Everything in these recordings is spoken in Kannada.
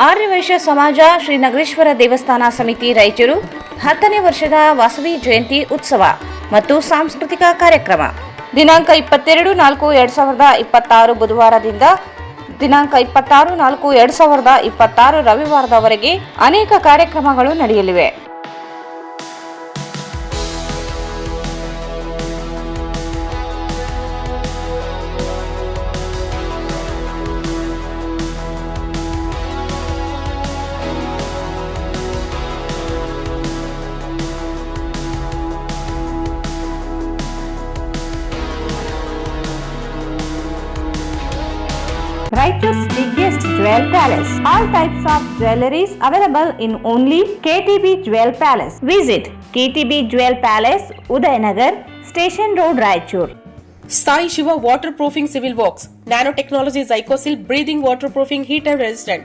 ಆರ್ಯವೈಶ್ಯ ಸಮಾಜ ಶ್ರೀ ನಗರೇಶ್ವರ ದೇವಸ್ಥಾನ ಸಮಿತಿ ರಾಯಚೂರು 10ನೇ ವರ್ಷದ ವಾಸವಿ ಜಯಂತಿ ಉತ್ಸವ ಮತ್ತು ಸಾಂಸ್ಕೃತಿಕ ಕಾರ್ಯಕ್ರಮ ದಿನಾಂಕ 22/4/2026 ಬುಧವಾರದಿಂದ ದಿನಾಂಕ 26/4/2026 ರವಿವಾರದವರೆಗೆ ಅನೇಕ ಕಾರ್ಯಕ್ರಮಗಳು ನಡೆಯಲಿವೆ. Raichur's biggest jewel palace. All types of jewelries available in only KTB Jewel Palace. Visit KTB Jewel Palace, Udayanagar, Station Road, Raichur. Sai Shiva Waterproofing Civil Works. Nanotechnology Zycosil Breathing Waterproofing Heater Resistant.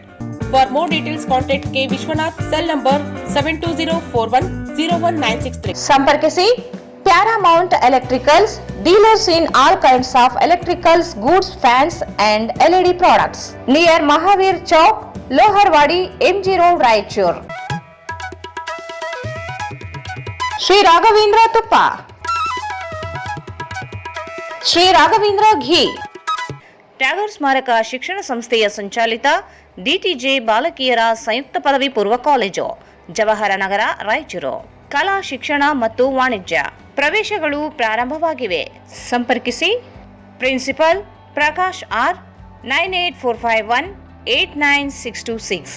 For more details, contact K. Vishwanath, cell number 72041019663. ಸಂಪರ್ಕಿಸಿ Paramount Electricals, dealers in all kinds of electricals, goods, fans and LED products. Near Mahavir Chowk, Loharwadi, MG Road, Raichur. Sri Raghavendra Tuppa, Sri Raghavendra Ghee. ಟ್ಯಾಗರ್ ಸ್ಮಾರಕ ಶಿಕ್ಷಣ ಸಂಸ್ಥೆಯ ಸಂಚಾಲಿತ ಡಿಟಿಜೆ ಬಾಲಕಿಯರ ಸಂಯುಕ್ತ ಪದವಿ ಪೂರ್ವ ಕಾಲೇಜು, ಜವಾಹರ ನಗರ, ರಾಯಚೂರು. ಕಲಾ ಶಿಕ್ಷಣ ಮತ್ತು ವಾಣಿಜ್ಯ ಪ್ರವೇಶಗಳು ಪ್ರಾರಂಭವಾಗಿವೆ. ಸಂಪರ್ಕಿಸಿ ಪ್ರಿನ್ಸಿಪಲ್ ಪ್ರಕಾಶ್ ಆರ್ 9845189626.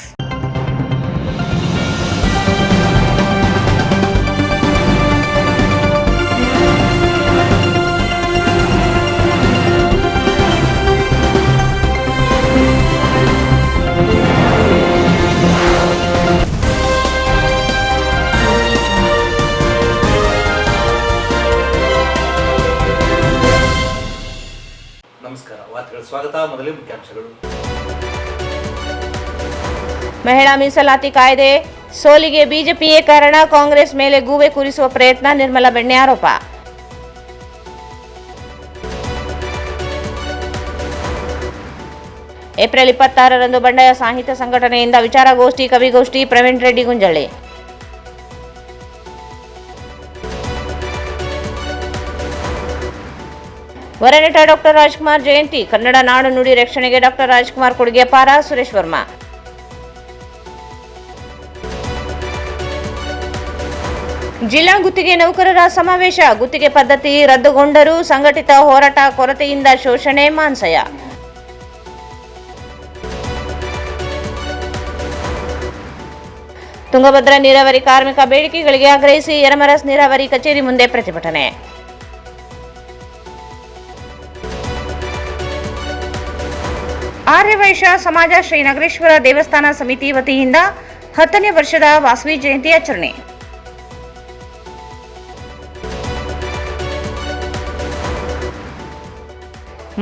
ನಮಸ್ಕಾರ. ವಾರ್ತೆಗಳ ಸ್ವಾಗತ. ಮೊದಲೇ ಮುಖ್ಯಾಂಶಗಳು. ಮಹಿಳಾ ಮೀಸಲಾತಿ ಕಾಯ್ದೆ ಸೋಲಿಗೆ ಬಿಜೆಪಿಯೇ ಕಾರಣ, ಕಾಂಗ್ರೆಸ್ ಮೇಲೆ ಗೂಬೆ ಕೂರಿಸುವ ಪ್ರಯತ್ನ, ನಿರ್ಮಲಾ ಬೆಣ್ಣೆ ಆರೋಪ. ಏಪ್ರಿಲ್ 26ರಂದು ಬಂಡಾಯ ಸಾಹಿತ್ಯ ಸಂಘಟನೆಯಿಂದ ವಿಚಾರಗೋಷ್ಠಿ, ಕವಿಗೋಷ್ಠಿ, ಪ್ರವೀಣ್ ರೆಡ್ಡಿ ಗುಂಜಳ್ಳಿ. ವರನಟ ಡಾಕ್ಟರ್ ರಾಜ್ಕುಮಾರ್ ಜಯಂತಿ, ಕನ್ನಡ ನಾಡು ನುಡಿ ರಕ್ಷಣೆಗೆ ಡಾಕ್ಟರ್ ರಾಜ್ಕುಮಾರ್ ಕೊಡುಗೆ ಅಪಾರ, ಸುರೇಶ್ ವರ್ಮಾ. ಜಿಲ್ಲಾ ಗುತ್ತಿಗೆ ನೌಕರರ ಸಮಾವೇಶ, ಗುತ್ತಿಗೆ ಪದ್ಧತಿ ರದ್ದುಗೊಂಡರೂ ಸಂಘಟಿತ ಹೋರಾಟ, ಕೊರತೆಯಿಂದ ಶೋಷಣೆ, ಮಾನ್ಸಯ. ತುಂಗಭದ್ರಾ ನೀರಾವರಿ ಕಾರ್ಮಿಕ ಬೇಡಿಕೆಗಳಿಗೆ ಆಗ್ರಹಿಸಿ ಯರಮರಸ್ ನೀರಾವರಿ ಕಚೇರಿ ಮುಂದೆ ಪ್ರತಿಭಟನೆ. ಆರ್ಯವೈಶ್ಯ ಸಮಾಜ ಶ್ರೀ ನಗರೇಶ್ವರ ದೇವಸ್ಥಾನ ಸಮಿತಿ ವತಿಯಿಂದ 10ನೇ ವರ್ಷದ ವಾಸವಿ ಜಯಂತಿ ಆಚರಣೆ.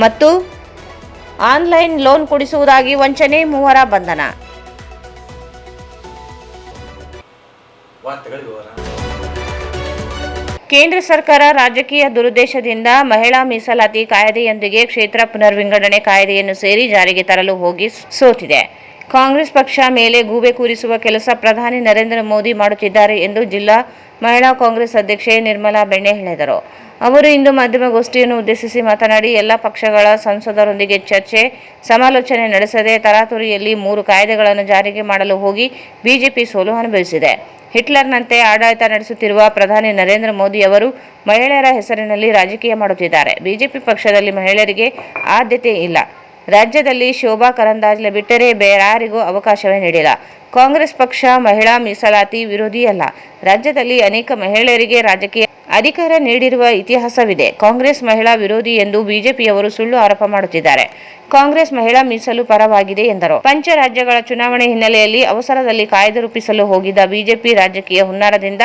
ಮತ್ತು ಆನ್ಲೈನ್ ಲೋನ್ ಕೊಡಿಸುವುದಾಗಿ ವಂಚನೆ, 3 ಬಂಧನ. ಕೇಂದ್ರ ಸರ್ಕಾರ ರಾಜಕೀಯ ದುರುದ್ದೇಶದಿಂದ ಮಹಿಳಾ ಮೀಸಲಾತಿ ಕಾಯ್ದೆಯೊಂದಿಗೆ ಕ್ಷೇತ್ರ ಪುನರ್ವಿಂಗಡಣೆ ಕಾಯ್ದೆಯನ್ನು ಸೇರಿ ಜಾರಿಗೆ ತರಲು ಹೋಗಿ ಸೋತಿದೆ. ಕಾಂಗ್ರೆಸ್ ಪಕ್ಷ ಮೇಲೆ ಗೂಬೆ ಕೂರಿಸುವ ಕೆಲಸ ಪ್ರಧಾನಿ ನರೇಂದ್ರ ಮೋದಿ ಮಾಡುತ್ತಿದ್ದಾರೆ ಎಂದು ಜಿಲ್ಲಾ ಮಹಿಳಾ ಕಾಂಗ್ರೆಸ್ ಅಧ್ಯಕ್ಷೆ ನಿರ್ಮಲಾ ಬೆಣ್ಣೆ ಹೇಳಿದರು. ಅವರು ಇಂದು ಮಾಧ್ಯಮಗೋಷ್ಠಿಯನ್ನು ಉದ್ದೇಶಿಸಿ ಮಾತನಾಡಿ, ಎಲ್ಲ ಪಕ್ಷಗಳ ಸಂಸದರೊಂದಿಗೆ ಚರ್ಚೆ, ಸಮಾಲೋಚನೆ ನಡೆಸದೆ ತರಾತುರಿಯಲ್ಲಿ 3 ಕಾಯ್ದೆಗಳನ್ನು ಜಾರಿಗೆ ಮಾಡಲು ಹೋಗಿ ಬಿಜೆಪಿ ಸೋಲು ಅನುಭವಿಸಿದೆ. ಹಿಟ್ಲರ್ನಂತೆ ಆಡಳಿತ ನಡೆಸುತ್ತಿರುವ ಪ್ರಧಾನಿ ನರೇಂದ್ರ ಮೋದಿ ಅವರು ಮಹಿಳೆಯರ ಹೆಸರಿನಲ್ಲಿ ರಾಜಕೀಯ ಮಾಡುತ್ತಿದ್ದಾರೆ. ಬಿಜೆಪಿ ಪಕ್ಷದಲ್ಲಿ ಮಹಿಳೆಯರಿಗೆ ಆದ್ಯತೆ ಇಲ್ಲ. ರಾಜ್ಯದಲ್ಲಿ ಶೋಭಾ ಕರಂದ್ಲಾಜೆ ಬಿಟ್ಟರೆ ಬೇರಾರಿಗೂ ಅವಕಾಶವೇ ನೀಡಿಲ್ಲ. ಕಾಂಗ್ರೆಸ್ ಪಕ್ಷ ಮಹಿಳಾ ಮೀಸಲಾತಿ ವಿರೋಧಿಯಲ್ಲ. ರಾಜ್ಯದಲ್ಲಿ ಅನೇಕ ಮಹಿಳೆಯರಿಗೆ ರಾಜಕೀಯ ಅಧಿಕಾರ ನೀಡಿರುವ ಇತಿಹಾಸವಿದೆ. ಕಾಂಗ್ರೆಸ್ ಮಹಿಳಾ ವಿರೋಧಿ ಎಂದು ಬಿಜೆಪಿಯವರು ಸುಳ್ಳು ಆರೋಪ ಮಾಡುತ್ತಿದ್ದಾರೆ. ಕಾಂಗ್ರೆಸ್ ಮಹಿಳಾ ಮೀಸಲು ಪರವಾಗಿದೆ ಎಂದರು. ಪಂಚ ರಾಜ್ಯಗಳ ಚುನಾವಣೆ ಹಿನ್ನೆಲೆಯಲ್ಲಿ ಅವಸರದಲ್ಲಿ ಕಾಯ್ದೆ ರೂಪಿಸಲು ಹೋಗಿದ್ದ ಬಿಜೆಪಿ ರಾಜಕೀಯ ಹುನ್ನಾರದಿಂದ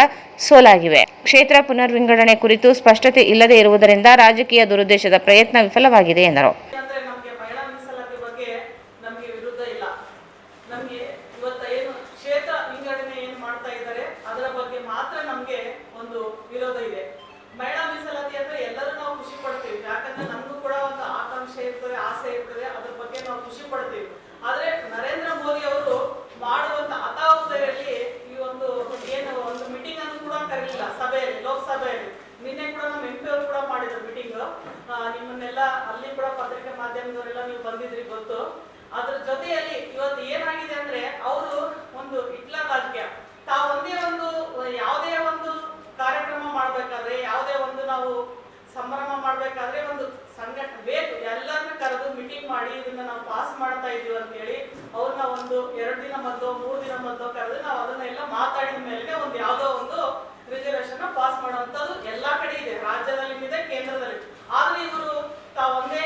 ಸೋಲಾಗಿವೆ. ಕ್ಷೇತ್ರ ಪುನರ್ವಿಂಗಡಣೆ ಕುರಿತು ಸ್ಪಷ್ಟತೆ ಇಲ್ಲದೆ ಇರುವುದರಿಂದ ರಾಜಕೀಯ ದುರುದ್ದೇಶದ ಪ್ರಯತ್ನ ವಿಫಲವಾಗಿದೆ ಎಂದರು. ಯಾಕಂದ್ರೆ ನಮಗೂ ಕೂಡ ಒಂದು ಆಕಾಂಕ್ಷೆ ಇರ್ತದೆ, ಆಸೆ ಇರ್ತದೆ, ಅದ್ರ ಬಗ್ಗೆ ನಾವು ಖುಷಿ ಪಡ್ತೀವಿ. ಆದ್ರೆ ಅದ್ರ ಜೊತೆಯಲ್ಲಿ ಇವತ್ತು ಏನಾಗಿದೆ ಅಂದ್ರೆ ಅವರು ಒಂದು ಹಿಟ್ಲರ್ ರಾಜಕೀಯ, ತಾವು ಒಂದೇ ಒಂದು ಯಾವುದೇ ಒಂದು ಕಾರ್ಯಕ್ರಮ ಮಾಡ್ಬೇಕಾದ್ರೆ, ಯಾವುದೇ ಒಂದು ನಾವು ಸಂಭ್ರಮ ಮಾಡ್ಬೇಕಾದ್ರೆ ಒಂದು ಸಂಘಟನೆ ಬೇಕು, ಎಲ್ಲರನ್ನ ಕರೆದು ಮೀಟಿಂಗ್ ಮಾಡಿ ಇದನ್ನ ನಾವು ಪಾಸ್ ಮಾಡ್ತಾ ಇದೀವಿ ಅಂತ ಹೇಳಿ ಅವ್ರನ್ನ ಒಂದು 2 ದಿನ ಮೊದಲು 3 ದಿನ ಮೊದಲು ಕರೆದು ನಾವು ಅದನ್ನೆಲ್ಲ ಮಾತಾಡಿದ ಮೇಲೆ ಒಂದು ಯಾವುದೋ ಒಂದು ರಿಸರ್ವೇಶನ್ ಪಾಸ್ ಮಾಡುವಂತದ್ದು ಎಲ್ಲಾ ಕಡೆ ಇದೆ, ರಾಜ್ಯದಲ್ಲಿ ಇದೆ, ಕೇಂದ್ರದಲ್ಲಿ. ಆದ್ರೆ ಇವರು ತಾವು ಒಂದೇ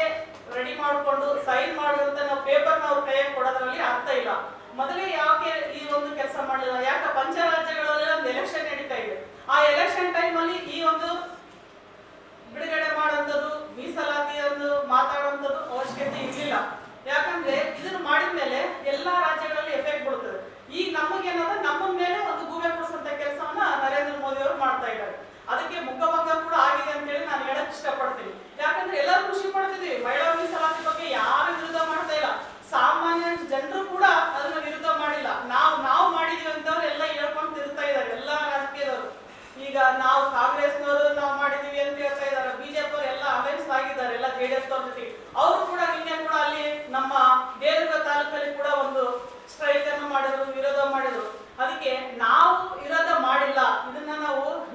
ರೆಡಿ ಮಾಡಿಕೊಂಡು ಸೈನ್ ಮಾಡುವಂತ ನಾವು ಪೇಪರ್ ನಾವು ಕೈಯಲ್ಲಿ ಕೊಡೋದ್ರಲ್ಲಿ ಅರ್ಥ ಇಲ್ಲ. ಮೊದಲೇ ಯಾಕೆ ಈ ಒಂದು ಕೆಲಸ ಮಾಡಲಿಲ್ಲ? ಯಾಕೆ ಪಂಚರಾಜ್ಯಗಳಲ್ಲಿ ಒಂದು ಎಲೆಕ್ಷನ್ ನಡೀತಾ ಇದೆ, ಆ ಎಲೆಕ್ಷನ್ ಟೈಮ್ ಅಲ್ಲಿ ಈ ಒಂದು ಬಿಡುಗಡೆ ಮಾಡುವಂಥದ್ದು, ಮೀಸಲಾತಿಯನ್ನು ಮಾತಾಡುವಂಥದ್ದು ಅವಶ್ಯಕತೆ ಇರಲಿಲ್ಲ. ಯಾಕಂದ್ರೆ ಇದನ್ನು ಮಾಡಿದ ಮೇಲೆ ಎಲ್ಲಾ ರಾಜ್ಯಗಳಲ್ಲಿ ಎಫೆಕ್ಟ್ ಬೀಳುತ್ತದೆ. ಈಗ ನಮಗೇನಾದ್ರೆ ನಮ್ಮ ಮೇಲೆ ಒಂದು ಗೂಬೆ ಕೊಡಿಸುವಂತ ಕೆಲಸವನ್ನ ನರೇಂದ್ರ ಮೋದಿ ಅವರು ಮಾಡ್ತಾ ಇದ್ದಾರೆ. ಅದಕ್ಕೆ ಮುಖಭಂಗ ಕೂಡ ಆಗಿದೆ ಅಂತ ಹೇಳಿ ನಾನು ಹೇಳಕ್ ಇಷ್ಟಪಡ್ತೀನಿ. ಯಾಕಂದ್ರೆ ಎಲ್ಲರೂ ಖುಷಿ ಪಡ್ತಿದೀವಿ, ಮಹಿಳಾ ಮೀಸಲಾತಿ ಬಗ್ಗೆ ಯಾರು ವಿರುದ್ಧ ಮಾಡ್ತಾ ಇಲ್ಲ, ಸಾಮಾನ್ಯ ಜನರು ಕೂಡ ಅದನ್ನ ವಿರುದ್ಧ ಮಾಡಿಲ್ಲ. ನಾವು ಮಾಡಿದೀವಿ ಅಂತವ್ರು ಎಲ್ಲ ಹೇಳ್ಕೊಂಡು ತಿರುಗ್ತಾ ಇದ್ದಾರೆ ಎಲ್ಲಾ ರಾಜಕೀಯದವರು. ಈಗ ನಾವು ಕಾಂಗ್ರೆಸ್ನವರು ನಾವು ಮಾಡಿದೀವಿ ಅಂತ ಹೇಳ್ತಾ ಇದ್ದಾರೆ, ಬಿಜೆಪಿ ಅವರು ಎಲ್ಲ ಅಲೈನ್ಸ್ ಆಗಿದ್ದಾರೆ, ಎಲ್ಲ ಜೆಡಿಎಸ್ ಅವ್ರ ಜೊತೆಗೆ. ಅವರು ಕೂಡ ನಿನ್ನೆ ಕೂಡ ಅಲ್ಲಿ ನಮ್ಮ ದೇವದುರ್ಗ ತಾಲೂಕಲ್ಲಿ ಕೂಡ ಒಂದು ಸ್ಟ್ರೈಕ್ ಅನ್ನು ಮಾಡಿದ್ರು, ವಿರೋಧ ಮಾಡಿದ್ರು. ಅದಕ್ಕೆ ನಾವು ವಿರೋಧ ಮಾಡಿಲ್ಲ, ಇದನ್ನ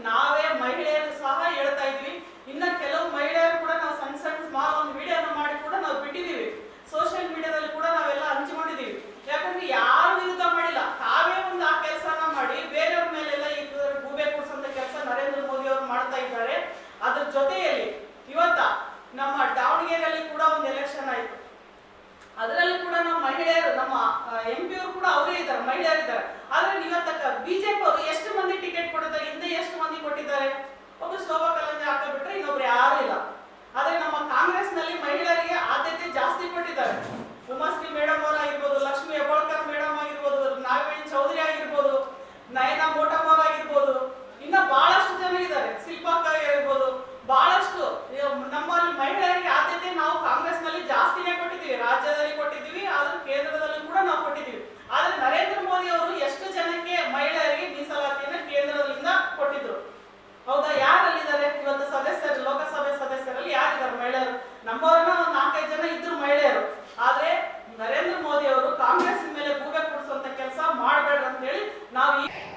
ನಾವೇ ಮಹಿಳೆಯರು ಸಹ ಹೇಳ್ತಾ ಇದ್ವಿ. ಇನ್ನ ಕೆಲವು ಮಹಿಳೆಯರು ಕೂಡ ನಾವು ಸಣ್ಣ ಸ್ಮಾಲ್ ಒಂದು ವಿಡಿಯೋನ ಮಾಡಿ ಕೂಡ ನಾವು ಬಿಟ್ಟಿದೀವಿ, ಸೋಷಿಯಲ್ ಮೀಡಿಯಾದಲ್ಲಿ ಕೂಡ ನಾವೆಲ್ಲ ಹಂಚಿಕೊಂಡಿದೀವಿ. ಯಾಕಂದ್ರೆ ಯಾರು ವಿರುದ್ಧ ಮಾಡಿಲ್ಲ, ತಾವೇ ಒಂದು ಆ ಕೆಲಸನ ಮಾಡಿ ಬೇರೆಯವ್ರ ಮೇಲೆಲ್ಲ ಈ ಗೂಬೆ ಕೊಡಿಸುವಂತ ಕೆಲಸ ನರೇಂದ್ರ ಮೋದಿ ಅವರು ಮಾಡ್ತಾ ಇದ್ದಾರೆ. ಅದ್ರ ಜೊತೆಯಲ್ಲಿ ಇವತ್ತ ನಮ್ಮ ದಾವಣಗೆರೆಯಲ್ಲಿ ಕೂಡ ಒಂದು ಎಲೆಕ್ಷನ್ ಆಯ್ತು, ಅದರಲ್ಲಿ ಕೂಡ ನಮ್ಮ ಮಹಿಳೆಯರು, ನಮ್ಮ MP ಅವರು ಕೂಡ ಅವರೇ ಇದ್ದಾರೆ, ಮಹಿಳೆಯರಿದ್ದಾರೆ. ಆದ್ರೆ ಇವತ್ತ ಬಿಜೆಪಿ ಅವರು ಎಷ್ಟು ಮಂದಿ ಟಿಕೆಟ್ ಕೊಟ್ಟಿದ್ದಾರೆ, ಹಿಂದೆ ಎಷ್ಟು ಮಂದಿ ಕೊಟ್ಟಿದ್ದಾರೆ? ಒಬ್ರು ಶೋಭಾ ಕರಂದ್ಲಾಜೆ ಹಾಕ ಬಿಟ್ರೆ ಇನ್ನೊಬ್ರು ಯಾರು ಇಲ್ಲ. ಆದ್ರೆ ನಮ್ಮ ಕಾಂಗ್ರೆಸ್ ನಲ್ಲಿ ಮಹಿಳೆಯರಿಗೆ ಆದ್ಯತೆ ಜಾಸ್ತಿ ಕೊಟ್ಟಿದ್ದಾರೆ. ಉಮಾಶ್ರೀ ಮೇಡಮ್ ಅವರ ಆಗಿರ್ಬೋದು, ಲಕ್ಷ್ಮಿ ಹೆಬ್ಬಾಳ್ಕರ್ ಮೇಡಮ್ ಆಗಿರ್ಬೋದು, ನಾಗವೇಣಿ ಚೌಧರಿ ಆಗಿರ್ಬೋದು, ನಯನಾ ಮೋಟಮ್ ಅವರ್ ಆಗಿರ್ಬೋದು, ಇನ್ನ ಬಹಳಷ್ಟು ಜನ ಇದ್ದಾರೆ, ಶಿಲ್ಪಾಕ್ಕ ಆಗಿರ್ಬೋದು, ಬಹಳಷ್ಟು ನಮ್ಮಲ್ಲಿ ಮಹಿಳೆಯರಿಗೆ ಆದ್ಯತೆ ನಾವು ಕಾಂಗ್ರೆಸ್ ನಲ್ಲಿ ಜಾಸ್ತಿನೇ ಕೊಟ್ಟಿದ್ದೀವಿ, ರಾಜ್ಯದಲ್ಲಿ ಕೊಟ್ಟಿದ್ದೀವಿ, ಆದ್ರೆ ಕೇಂದ್ರದಲ್ಲಿ ಕೂಡ ನಾವು ಕೊಟ್ಟಿದ್ದೀವಿ. ಆದ್ರೆ ನರೇಂದ್ರ ಮೋದಿ ಅವರು ಎಷ್ಟು ಜನಕ್ಕೆ ಮಹಿಳೆಯರಿಗೆ ಮೀಸಲಾತಿಯನ್ನ ಕೇಂದ್ರದಿಂದ ಕೊಟ್ಟಿದ್ರು? ಹೌದಾ? ಯಾರಲ್ಲಿದ್ದಾರೆ ಇವತ್ತು ಸದಸ್ಯರು, ಲೋಕಸಭೆ ಸದಸ್ಯರಲ್ಲಿ ಯಾರಿದ್ದಾರೆ ಮಹಿಳೆಯರು? ನಮ್ಮವರನ್ನ ಒಂದು 4-5 ಜನ ಇದ್ರು ಮಹಿಳೆಯರು. ಆದ್ರೆ ನರೇಂದ್ರ ಮೋದಿ ಅವರು ಕಾಂಗ್ರೆಸ್ ಮೇಲೆ ಗೂಬೆ ಕೊಡಿಸುವಂತ ಕೆಲಸ ಮಾಡಬೇಡ್ರಿ ಅಂತ ಹೇಳಿ ನಾವು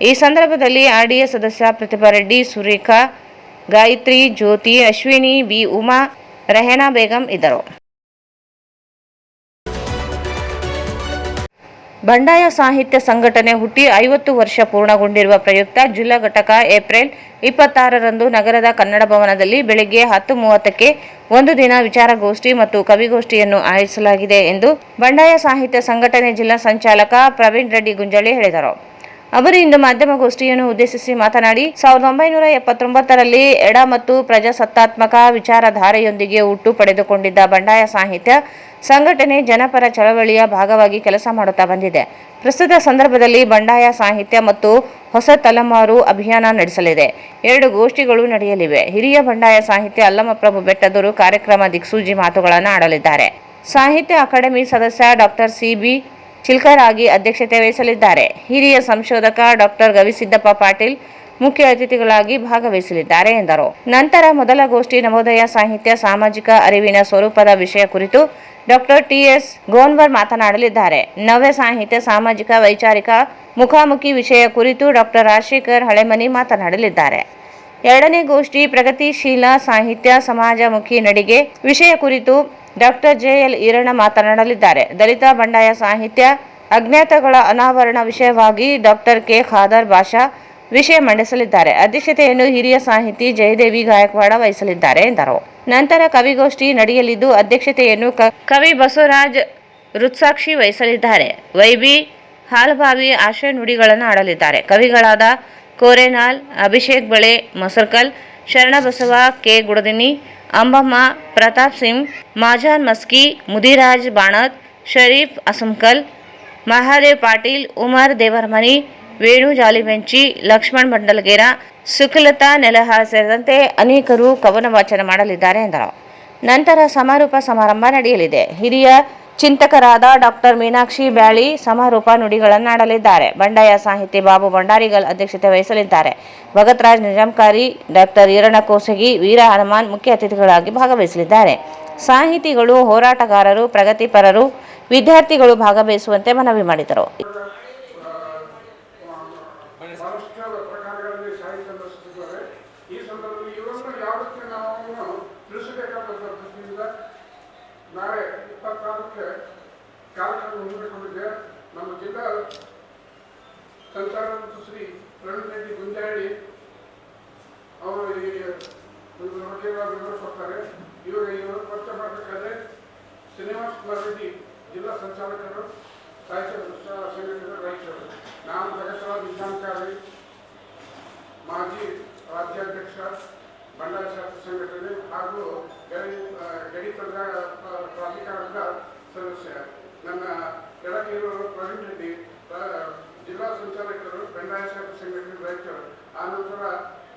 ಈ ಸಂದರ್ಭದಲ್ಲಿ RDA ಸದಸ್ಯ ಪ್ರತಿಭಾ ರೆಡ್ಡಿ, ಸುರೇಖಾ, ಗಾಯತ್ರಿ, ಜ್ಯೋತಿ, ಅಶ್ವಿನಿ, ಬಿ ಉಮಾ, ರೆಹನಾ ಬೇಗಂ ಇದ್ದರು. ಬಂಡಾಯ ಸಾಹಿತ್ಯ ಸಂಘಟನೆ ಹುಟ್ಟಿ 50 ವರ್ಷ ಪೂರ್ಣಗೊಂಡಿರುವ ಪ್ರಯುಕ್ತ ಜಿಲ್ಲಾ ಘಟಕ ಏಪ್ರಿಲ್ 26ರಂದು ನಗರದ ಕನ್ನಡ ಭವನದಲ್ಲಿ ಬೆಳಗ್ಗೆ 10:30ಕ್ಕೆ ಒಂದು ದಿನ ವಿಚಾರಗೋಷ್ಠಿ ಮತ್ತು ಕವಿಗೋಷ್ಠಿಯನ್ನು ಆಯೋಜಿಸಲಾಗಿದೆ ಎಂದು ಬಂಡಾಯ ಸಾಹಿತ್ಯ ಸಂಘಟನೆ ಜಿಲ್ಲಾ ಸಂಚಾಲಕ ಪ್ರವೀಣ್ ರೆಡ್ಡಿ ಗುಂಜಳ್ಳಿ ಹೇಳಿದರು. ಅವರು ಇಂದು ಮಾಧ್ಯಮಗೋಷ್ಠಿಯನ್ನು ಉದ್ದೇಶಿಸಿ ಮಾತನಾಡಿ 1979ರಲ್ಲಿ ಎಡ ಮತ್ತು ಪ್ರಜಾಸತ್ತಾತ್ಮಕ ವಿಚಾರಧಾರೆಯೊಂದಿಗೆ ಹುಟ್ಟು ಪಡೆದುಕೊಂಡಿದ್ದ ಬಂಡಾಯ ಸಾಹಿತ್ಯ ಸಂಘಟನೆ ಜನಪರ ಚಳವಳಿಯ ಭಾಗವಾಗಿ ಕೆಲಸ ಮಾಡುತ್ತಾ ಬಂದಿದೆ. ಪ್ರಸ್ತುತ ಸಂದರ್ಭದಲ್ಲಿ ಬಂಡಾಯ ಸಾಹಿತ್ಯ ಮತ್ತು ಹೊಸ ತಲೆಮಾರು ಅಭಿಯಾನ ನಡೆಸಲಿದೆ. 2 ಗೋಷ್ಠಿಗಳು ನಡೆಯಲಿವೆ. ಹಿರಿಯ ಬಂಡಾಯ ಸಾಹಿತ್ಯ ಅಲ್ಲಮಪ್ರಭು ಬೆಟ್ಟದೂರು ಕಾರ್ಯಕ್ರಮ ದಿಕ್ಸೂಚಿ ಮಾತುಗಳನ್ನು ಆಡಲಿದ್ದಾರೆ. ಸಾಹಿತ್ಯ ಅಕಾಡೆಮಿ ಸದಸ್ಯ ಡಾಕ್ಟರ್ CB ಚಿಲ್ಕರಾಗಿ ಅಧ್ಯಕ್ಷತೆ ವಹಿಸಲಿದ್ದಾರೆ. ಹಿರಿಯ ಸಂಶೋಧಕ ಡಾಕ್ಟರ್ ಗವಿಸಿದ್ದಪ್ಪ ಪಾಟೀಲ್ ಮುಖ್ಯ ಅತಿಥಿಗಳಾಗಿ ಭಾಗವಹಿಸಲಿದ್ದಾರೆ ಎಂದರು. ನಂತರ ಮೊದಲ ಗೋಷ್ಠಿ ನವೋದಯ ಸಾಹಿತ್ಯ ಸಾಮಾಜಿಕ ಅರಿವಿನ ಸ್ವರೂಪದ ವಿಷಯ ಕುರಿತು ಡಾಕ್ಟರ್ TS ಗೋನ್ವರ್ ಮಾತನಾಡಲಿದ್ದಾರೆ. ನವ್ಯ ಸಾಹಿತ್ಯ ಸಾಮಾಜಿಕ ವೈಚಾರಿಕ ಮುಖಾಮುಖಿ ವಿಷಯ ಕುರಿತು ಡಾಕ್ಟರ್ ರಾಜಶೇಖರ್ ಹಳೆಮನಿ ಮಾತನಾಡಲಿದ್ದಾರೆ. ಎರಡನೇ ಗೋಷ್ಠಿ ಪ್ರಗತಿಶೀಲ ಸಾಹಿತ್ಯ ಸಮಾಜಮುಖಿ ನಡಿಗೆ ವಿಷಯ ಕುರಿತು ಡಾಕ್ಟರ್ JL ಈರಣ್ಣ ಮಾತನಾಡಲಿದ್ದಾರೆ. ದಲಿತ ಬಂಡಾಯ ಸಾಹಿತ್ಯ ಅಜ್ಞಾತಗಳ ಅನಾವರಣ ವಿಷಯವಾಗಿ ಡಾಕ್ಟರ್ K ಖಾದರ್ ಭಾಷಾ ವಿಷಯ ಮಂಡಿಸಲಿದ್ದಾರೆ. ಅಧ್ಯಕ್ಷತೆಯನ್ನು ಹಿರಿಯ ಸಾಹಿತಿ ಜಯದೇವಿ ಗಾಯಕ್ವಾಡ ವಹಿಸಲಿದ್ದಾರೆ ಎಂದರು. ನಂತರ ಕವಿಗೋಷ್ಠಿ ನಡೆಯಲಿದ್ದು ಅಧ್ಯಕ್ಷತೆಯನ್ನು ಕವಿ ಬಸವರಾಜ್ ರುತ್ಸಾಕ್ಷಿ ವಹಿಸಲಿದ್ದಾರೆ. ವೈಬಿ ಹಾಲ್ಬಾವಿ ಆಶಯ ನುಡಿಗಳನ್ನು ಆಡಲಿದ್ದಾರೆ. ಕವಿಗಳಾದ ಕೋರೆನಾಲ್, ಅಭಿಷೇಕ್ ಬಳೆ ಮೊಸರ್ಕಲ್, ಶರಣಬಸವ K ಗುಡದಿನಿ, ಅಂಬಮ್ಮ, ಪ್ರತಾಪ್ ಸಿಂಗ್, ಮಾಜಾನ್ ಮಸ್ಕಿ, ಮುದಿರಾಜ್ ಬಾಣತ್, ಶರೀಫ್ ಅಸಂಕಲ್, ಮಹಾದೇವ್ ಪಾಟೀಲ್, ಉಮರ್ ದೇವರಮನಿ, ವೇಣು ಜಾಲಿಬೆಂಚಿ, ಲಕ್ಷ್ಮಣ್ ಬಂಡಲ್ಗೇರ, ಸುಖಲತಾ ನೆಲಹಾಳ ಸೇರಿದಂತೆ ಅನೇಕರು ಕವನ ವಾಚನ ಮಾಡಲಿದ್ದಾರೆ ಎಂದರು. ನಂತರ ಸಮಾರೋಪ ಸಮಾರಂಭ ನಡೆಯಲಿದೆ. ಹಿರಿಯ ಚಿಂತಕರಾದ ಡಾಕ್ಟರ್ ಮೀನಾಕ್ಷಿ ಬ್ಯಾಳಿ ಸಮಾರೋಪ ನುಡಿಗಳನ್ನಾಡಲಿದ್ದಾರೆ. ಬಂಡಾಯ ಸಾಹಿತಿ ಬಾಬು ಭಂಡಾರಿಗಲ್ ಅಧ್ಯಕ್ಷತೆ ವಹಿಸಲಿದ್ದಾರೆ. ಭಗತ್ರಾಜ್ ನಿಜಾಂಕಾರಿ, ಡಾಕ್ಟರ್ ಈರಣ್ಣ ಕೋಸಗಿ, ವೀರ ಹನುಮಾನ್ ಮುಖ್ಯ ಅತಿಥಿಗಳಾಗಿ ಭಾಗವಹಿಸಲಿದ್ದಾರೆ. ಸಾಹಿತಿಗಳು, ಹೋರಾಟಗಾರರು, ಪ್ರಗತಿಪರರು, ವಿದ್ಯಾರ್ಥಿಗಳು ಭಾಗವಹಿಸುವಂತೆ ಮನವಿ ಮಾಡಿದರು. ಬಹಳಷ್ಟು ಪ್ರಕಾರಗಳಲ್ಲಿ ಸಾಹಿತ್ಯ ರಚಿಸಿದ್ದಾರೆ. ಈ ಸಂದರ್ಭದಲ್ಲಿ ಇವರನ್ನು ಯಾವ ರೀತಿ ನಾವು ತಿಳಿಸಬೇಕಾದ ದೃಷ್ಟಿಯಿಂದ ನಾಳೆ 26ಕ್ಕೆ ಕಾರ್ಯಕ್ರಮ ಹಮ್ಮಿಕೊಂಡಿದೆ. ನಮ್ಮ ಜಿಲ್ಲಾ ಸಂಚಾರ ಮತ್ತು ಶ್ರೀ ಪ್ರವೀಣ್ ರೆಡ್ಡಿ ಗುಂಜಾಳಿ ಅವರು ಈ ಬಗ್ಗೆ ವಿವರಿಸುತ್ತಾರೆ. ಇವರು ಪರಿಚಯ ಮಾಡಬೇಕಾದ್ರೆ ಶ್ರೀನಿವಾಸ್ ಕುಮಾರ್ ರೆಡ್ಡಿ ಜಿಲ್ಲಾ ಸಂಚಾಲಕರು, ಸಾಹಿತ್ಯ ಸಂಘಟನೆ ರಾಯಚೂರು. ನಾನು ಜಗತ್ಸಲ ವಿಜ್ಞಾನಕಾರಿ, ಮಾಜಿ ರಾಜ್ಯಾಧ್ಯಕ್ಷ, ಬಂಡಾಯ ಶಾಸ್ತ್ರ ಸಂಘಟನೆ ಹಾಗೂ ಗಡಿ ಪ್ರಾಧಿಕಾರದ ಸದಸ್ಯ. ನನ್ನ ಕೆಳಗಿರುವ ಪ್ರವೀಣ್ ರೆಡ್ಡಿ ಜಿಲ್ಲಾ ಸಂಚಾಲಕರು, ಬಂಡಾಯ ಶಾಸ್ತ್ರ ಸಂಘಟನೆ ರಾಯಚೂರು. ಆನಂತರ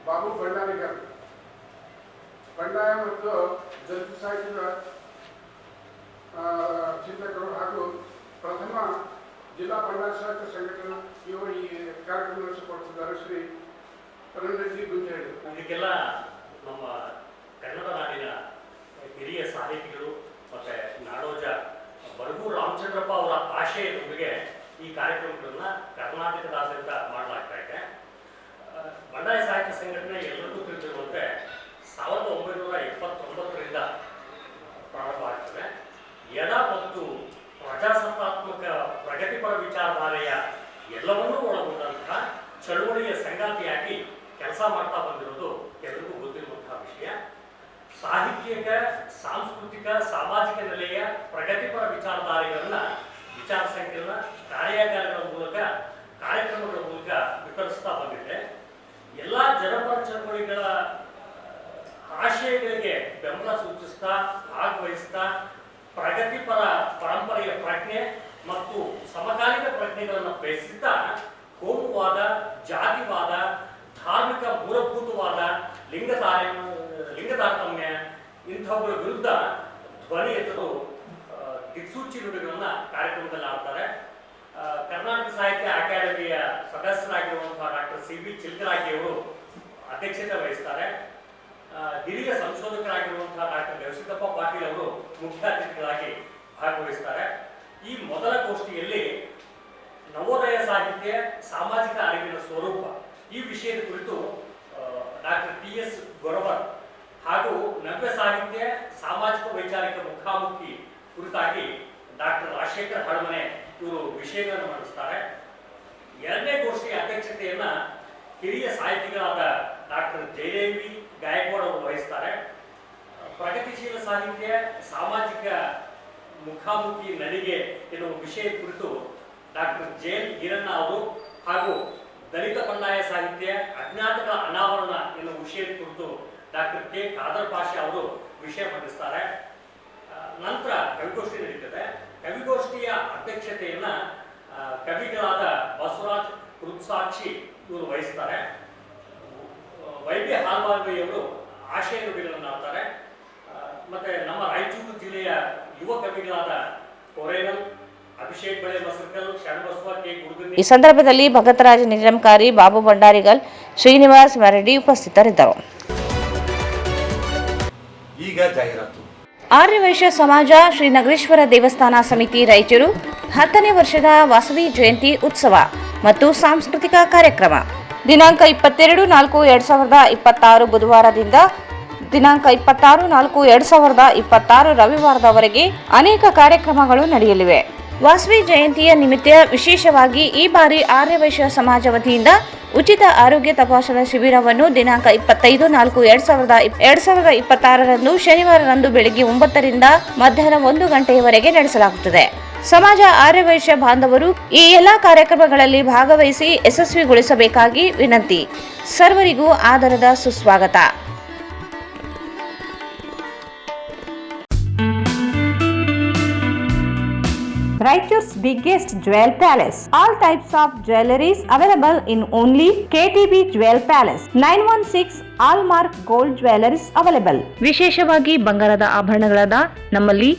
ಬಾಬು ಭಂಡಾರಿಗರ್ ಬಂಡಾಯ ಮತ್ತು ದಲಿತ ಸಾಹಿತ್ಯದ ಚಿಂತಕರು ಹಾಗೂ ಪ್ರಥಮ ಜಿಲ್ಲಾ ಬಂಡಾಯ ಸಾಹಿತ್ಯ ಸಂಘಟನೆ ಇವರು ಈ ಕಾರ್ಯಕ್ರಮ ನಡೆಸಿಕೊಡ್ತಿದ್ದಾರೆ ಶ್ರೀ ಪ್ರವೀಣ್ ರೆಡ್ಡಿ ಗುಂಜಾಳಿ. ಇದಕ್ಕೆಲ್ಲ ನಮ್ಮ ಕನ್ನಡ ನಾಡಿನ ಹಿರಿಯ ಸಾಹಿತಿಗಳು ಮತ್ತು ನಾಡೋಜ ಬಡಗೂರು ರಾಮಚಂದ್ರಪ್ಪ ಅವರ ಆಶಯದೊಂದಿಗೆ ಈ ಕಾರ್ಯಕ್ರಮಗಳನ್ನ ಕರ್ನಾಟಕದಾದ್ಯಂತ ಮಾಡಲಾಗ್ತಾ ಇದೆ. ಬಂಡಾಯ ಸಾಹಿತ್ಯ ಸಂಘಟನೆ ಎಲ್ಲರಿಗೂ ತಿಳಿದಿರುವಂತೆ 1979ರಿಂದ ಪ್ರಾರಂಭ ಆಗ್ತದೆ. ಎಡ ಮತ್ತು ಪ್ರಜಾಸತ್ತಾತ್ಮಕ ಪ್ರಗತಿಪರ ವಿಚಾರಧಾರೆಯ ಎಲ್ಲವನ್ನೂ ಒಳಗೊಂಡಂತಹ ಚಳುವಳಿಯ ಸಂಗಾತಿಯಾಗಿ ಕೆಲಸ ಮಾಡ್ತಾ ಬಂದಿರೋದು ಎಲ್ಲರಿಗೂ ಗೊತ್ತಿರುವಂತಹ ವಿಷಯ. ಸಾಹಿತ್ಯಿಕ, ಸಾಂಸ್ಕೃತಿಕ, ಸಾಮಾಜಿಕ ನೆಲೆಯ ಪ್ರಗತಿಪರ ವಿಚಾರಧಾರೆಗಳನ್ನ ವಿಚಾರ ಸಂಕಿರಣ ಕಾರ್ಯಾಗಾರಗಳ ಮೂಲಕ, ಕಾರ್ಯಕ್ರಮಗಳ ಮೂಲಕ ವಿತರಿಸ್ತಾ ಬಂದಿದೆ. ಎಲ್ಲ ಜನಪರ ಚಳವಳಿಗಳ ಆಶಯಗಳಿಗೆ ಬೆಂಬಲ ಸೂಚಿಸ್ತಾ, ಭಾಗವಹಿಸ್ತಾ, ಪ್ರಗತಿಪರ ಪರಂಪರೆಯ ಪ್ರಜ್ಞೆ ಮತ್ತು ಸಮಕಾಲೀನ ಪ್ರಜ್ಞೆಗಳನ್ನು ಬೆಳೆಸುತ್ತಾ ಕೋಮುವಾದ, ಜಾತಿವಾದ, ಧಾರ್ಮಿಕ ಮೂಲಭೂತವಾದ, ಲಿಂಗ ತಾರತಮ್ಯ ಇಂಥವುಗಳ ವಿರುದ್ಧ ಧ್ವನಿ ಎತ್ತಲು ದಿಕ್ಸೂಚಿ ನುಡಿಗಳನ್ನ ಕಾರ್ಯಕ್ರಮದಲ್ಲಿ ಆಡ್ತಾರೆ. ಕರ್ನಾಟಕ ಸಾಹಿತ್ಯ ಅಕಾಡೆಮಿಯ ಸದಸ್ಯರಾಗಿರುವಂತಹ ಡಾಕ್ಟರ್ CB ಚಿಲ್ಕರಾಗಿ ಅವರು ಅಧ್ಯಕ್ಷತೆ ವಹಿಸ್ತಾರೆ. ಹಿರಿಯ ಸಂಶೋಧಕರಾಗಿರುವಂತಹ ಡಾಕ್ಟರ್ ಗವಿಸಿದ್ದಪ್ಪ ಪಾಟೀಲ್ ಅವರು ಮುಖ್ಯ ಅತಿಥಿಗಳಾಗಿ ಭಾಗವಹಿಸ್ತಾರೆ. ಈ ಮೊದಲ ಗೋಷ್ಠಿಯಲ್ಲಿ ನವೋದಯ ಸಾಹಿತ್ಯ, ಸಾಮಾಜಿಕ ಅರಿವಿನ ಸ್ವರೂಪ ಈ ವಿಷಯದ ಕುರಿತು ಡಾಕ್ಟರ್ TS ಗೊರವರ್ ಹಾಗೂ ನವ್ಯ ಸಾಹಿತ್ಯ, ಸಾಮಾಜಿಕ ವೈಚಾರಿಕ ಮುಖಾಮುಖಿ ಕುರಿತಾಗಿ ಡಾಕ್ಟರ್ ರಾಜಶೇಖರ್ ಹಳಮನೆ ಇವರು ವಿಷಯಗಳನ್ನು ಮಂಡಿಸ್ತಾರೆ. ಎರಡನೇ ಗೋಷ್ಠಿಯ ಅಧ್ಯಕ್ಷತೆಯನ್ನ ಹಿರಿಯ ಸಾಹಿತಿಗಳಾದ ಡಾಕ್ಟರ್ ಜಯದೇವಿ ಗಾಯಕ್ವಾಡ್ ಅವರು ವಹಿಸ್ತಾರೆ. ಪ್ರಗತಿಶೀಲ ಸಾಹಿತ್ಯ, ಸಾಮಾಜಿಕ ಮುಖಾಮುಖಿ ನಡಿಗೆ ಎನ್ನುವ ವಿಷಯ ಕುರಿತು ಡಾಕ್ಟರ್ ಜೇನ್ ಈರಣ್ಣ ಅವರು ಹಾಗೂ ದಲಿತ ಬಂಡಾಯ ಸಾಹಿತ್ಯ, ಅಜ್ಞಾತಗಳ ಅನಾವರಣ ಎನ್ನುವ ವಿಷಯದ ಕುರಿತು ಡಾಕ್ಟರ್ K ಖಾದರ್ ಪಾಷಾ ಅವರು ವಿಷಯ ಮಂಡಿಸ್ತಾರೆ. ನಂತರ ಕವಿಗೋಷ್ಠಿ ನಡೀತದೆ. ಕವಿಗೋಷ್ಠಿಯ ಅಧ್ಯಕ್ಷತೆಯನ್ನ ಕವಿಗಳಾದ ಬಸವರಾಜ್ ಕೃತ್ಸಾಕ್ಷಿ ಇವರು ವಹಿಸ್ತಾರೆ. ವೈದ್ಯ ಹಾಲ್ವಾರ್ವಿಯವರು ಆಶಯ ನುಡಿಗಳನ್ನು ಆಡ್ತಾರೆ. ಮತ್ತೆ ನಮ್ಮ ರಾಯಚೂರು ಜಿಲ್ಲೆಯ ಯುವ ಕವಿಗಳಾದ ಕೊರೇನಲ್, ಅಭಿಷೇಕ್ ಬಳೆ ಮಸರ್ಕಲ್, ಶರಣಬಸವ ಕೆ ಗುರುದಿನಿ. ಈ ಸಂದರ್ಭದಲ್ಲಿ ಭಗತರಾಜ್ ನಿಜಾಂಕಾರಿ, ಬಾಬು ಭಂಡಾರಿಗಲ್, ಶ್ರೀನಿವಾಸ್ ಮರಡಿ ಉಪಸ್ಥಿತರಿದ್ದರು. ಈಗ ಜಾಹೀರಾತು. ಆರ್ಯವೈಶ್ಯ ಸಮಾಜ ಶ್ರೀ ನಗರೇಶ್ವರ ದೇವಸ್ಥಾನ ಸಮಿತಿ ರಾಯಚೂರು 10ನೇ ವರ್ಷದ ವಾಸವಿ ಜಯಂತಿ ಉತ್ಸವ ಮತ್ತು ಸಾಂಸ್ಕೃತಿಕ ಕಾರ್ಯಕ್ರಮ ದಿನಾಂಕ 22/4/2026 ಬುಧವಾರದಿಂದ ದಿನಾಂಕ 26/4/2026 ರವಿವಾರದವರೆಗೆ ಅನೇಕ ಕಾರ್ಯಕ್ರಮಗಳು ನಡೆಯಲಿವೆ. ವಾಸವಿ ಜಯಂತಿಯ ನಿಮಿತ್ತ ವಿಶೇಷವಾಗಿ ಈ ಬಾರಿ ಆರ್ಯವೈಶ್ಯ ಸಮಾಜ ವತಿಯಿಂದ ಉಚಿತ ಆರೋಗ್ಯ ತಪಾಸಣಾ ಶಿಬಿರವನ್ನು ದಿನಾಂಕ 25/4/2026 ಶನಿವಾರದಂದು ಬೆಳಗ್ಗೆ 9ರಿಂದ ಮಧ್ಯಾಹ್ನ 1 ಗಂಟೆಯವರೆಗೆ ನಡೆಸಲಾಗುತ್ತದೆ. ಸಮಾಜ ಆರ್ಯವೈಶ್ಯ ಬಾಂಧವರು ಈ ಎಲ್ಲಾ ಕಾರ್ಯಕ್ರಮಗಳಲ್ಲಿ ಭಾಗವಹಿಸಿ ಯಶಸ್ವಿಗೊಳಿಸಬೇಕಾಗಿ ವಿನಂತಿ. ಸರ್ವರಿಗೂ ಆದರದ ಸುಸ್ವಾಗತ. Raichur's biggest jewel palace. All types of jewelries available in only KTB Jewel Palace. 916 Allmark Gold Jewelries available. ವಿಶೇಷವಾಗಿ ಬಂಗಾರದ ಆಭರಣಗಳಾದ ನಮ್ಮಲ್ಲಿ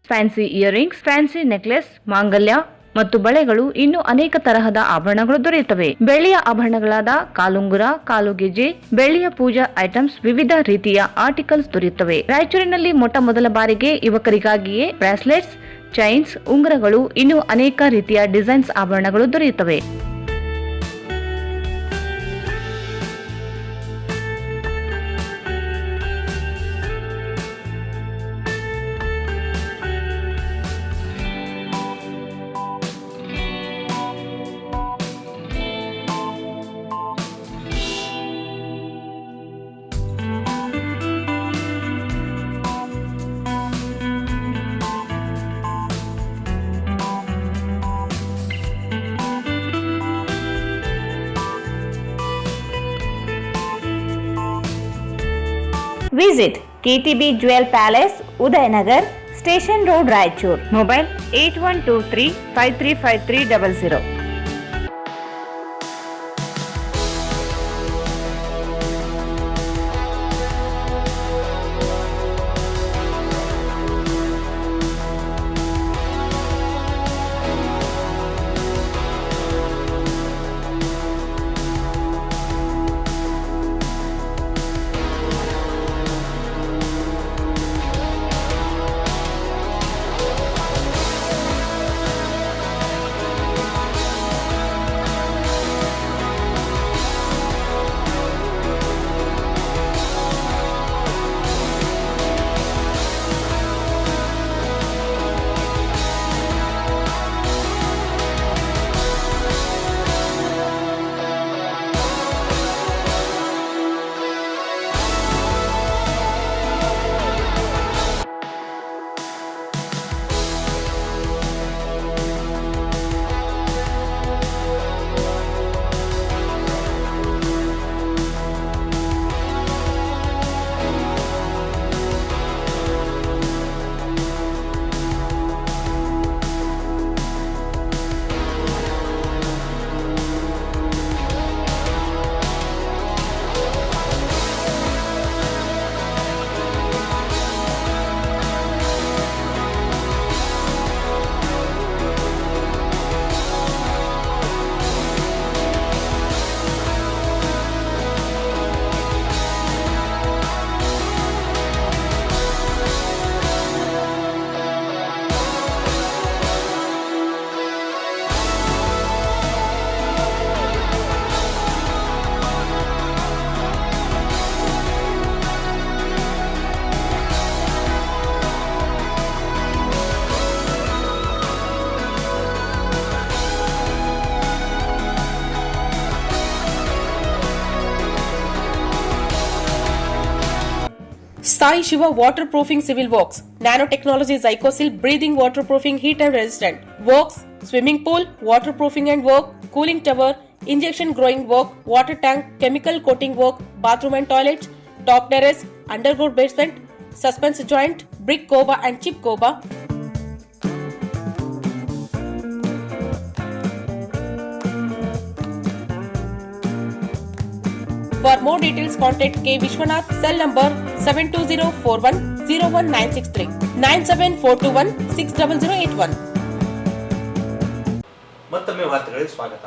ಫ್ಯಾನ್ಸಿ ಇಯರಿಂಗ್ಸ್, ಫ್ಯಾನ್ಸಿ ನೆಕ್ಲೆಸ್, ಮಾಂಗಲ್ಯ ಮತ್ತು ಬಳೆಗಳು ಇನ್ನೂ ಅನೇಕ ತರಹದ ಆಭರಣಗಳು ದೊರೆಯುತ್ತವೆ. ಬೆಳ್ಳಿಯ ಆಭರಣಗಳಾದ ಕಾಲುಂಗುರ, ಕಾಲುಗೆಜೆ, ಬೆಳ್ಳಿಯ ಪೂಜಾ ಐಟಮ್ಸ್, ವಿವಿಧ ರೀತಿಯ ಆರ್ಟಿಕಲ್ಸ್ ದೊರೆಯುತ್ತವೆ. ರಾಯಚೂರಿನಲ್ಲಿ ಮೊಟ್ಟ ಮೊದಲ ಬಾರಿಗೆ ಯುವಕರಿಗಾಗಿಯೇ ಬ್ರಾಸ್ಲೆಟ್ಸ್, ಚೈನ್ಸ್, ಉಂಗುರಗಳು, ಇನ್ನೂ ಅನೇಕ ರೀತಿಯ ಡಿಸೈನ್ಸ್ ಆಭರಣಗಳು ದೊರೆಯುತ್ತವೆ. Visit KTB Jewel Palace, Udayanagar, Station Road, Raichur. Mobile 8123 535300. Sai Shiva Waterproofing Civil Works, Nanotechnology Zycosil Breathing Waterproofing Heat and Resistant, Works, Swimming Pool, Waterproofing and Work, Cooling Tower, Injection Growing Work, Water Tank, Chemical Coating Work, Bathroom and Toilets, Top Terrace, Underground Basement, Suspense Joint, Brick Coba and Chip Coba. For more details, contact K. Vishwanath, cell number 720410196 97421 60081. ಮತ್ತೊಮ್ಮೆ ವಾರ್ತೆಗಳಿಗೆ ಸ್ವಾಗತ.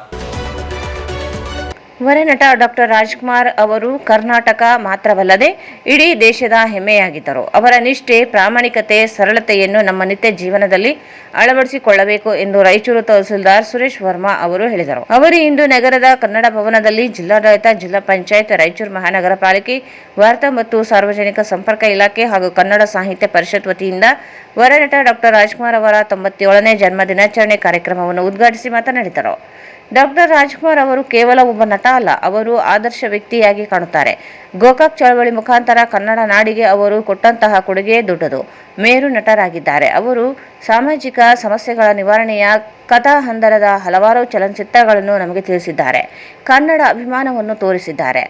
ವರನಟ ಡಾಕ್ಟರ್ ರಾಜ್ಕುಮಾರ್ ಅವರು ಕರ್ನಾಟಕ ಮಾತ್ರವಲ್ಲದೆ ಇಡೀ ದೇಶದ ಹೆಮ್ಮೆಯಾಗಿದ್ದರು. ಅವರ ನಿಷ್ಠೆ, ಪ್ರಾಮಾಣಿಕತೆ, ಸರಳತೆಯನ್ನು ನಮ್ಮ ನಿತ್ಯ ಜೀವನದಲ್ಲಿ ಅಳವಡಿಸಿಕೊಳ್ಳಬೇಕು ಎಂದು ರಾಯಚೂರು ತಹಸೀಲ್ದಾರ್ ಸುರೇಶ್ ವರ್ಮಾ ಅವರು ಹೇಳಿದರು. ಅವರು ಇಂದು ನಗರದ ಕನ್ನಡ ಭವನದಲ್ಲಿ ಜಿಲ್ಲಾಡಳಿತ, ಜಿಲ್ಲಾ ಪಂಚಾಯತ್, ರಾಯಚೂರು ಮಹಾನಗರ ಪಾಲಿಕೆ, ವಾರ್ತಾ ಮತ್ತು ಸಾರ್ವಜನಿಕ ಸಂಪರ್ಕ ಇಲಾಖೆ ಹಾಗೂ ಕನ್ನಡ ಸಾಹಿತ್ಯ ಪರಿಷತ್ ವತಿಯಿಂದ ವರನಟ ಡಾಕ್ಟರ್ ರಾಜ್ಕುಮಾರ್ ಅವರ 97ನೇ ಜನ್ಮ ದಿನಾಚರಣೆ ಕಾರ್ಯಕ್ರಮವನ್ನು ಉದ್ಘಾಟಿಸಿ ಮಾತನಾಡಿದರು. ಡಾಕ್ಟರ್ ರಾಜ್ಕುಮಾರ್ ಅವರು ಕೇವಲ ಒಬ್ಬ ನಟ ಅಲ್ಲ, ಅವರು ಆದರ್ಶ ವ್ಯಕ್ತಿಯಾಗಿ ಕಾಣುತ್ತಾರೆ. ಗೋಕಾಕ್ ಚಳವಳಿ ಮುಖಾಂತರ ಕನ್ನಡ ನಾಡಿಗೆ ಅವರು ಕೊಟ್ಟಂತಹ ಕೊಡುಗೆ ದೊಡ್ಡದು. ಮೇರು ನಟರಾಗಿದ್ದಾರೆ. ಅವರು ಸಾಮಾಜಿಕ ಸಮಸ್ಯೆಗಳ ನಿವಾರಣೆಯ ಕಥಾ ಹಂದರದ ಹಲವಾರು ಚಲನಚಿತ್ರಗಳನ್ನು ನಮಗೆ ತಿಳಿಸಿದ್ದಾರೆ. ಕನ್ನಡ ಅಭಿಮಾನವನ್ನು ತೋರಿಸಿದ್ದಾರೆ.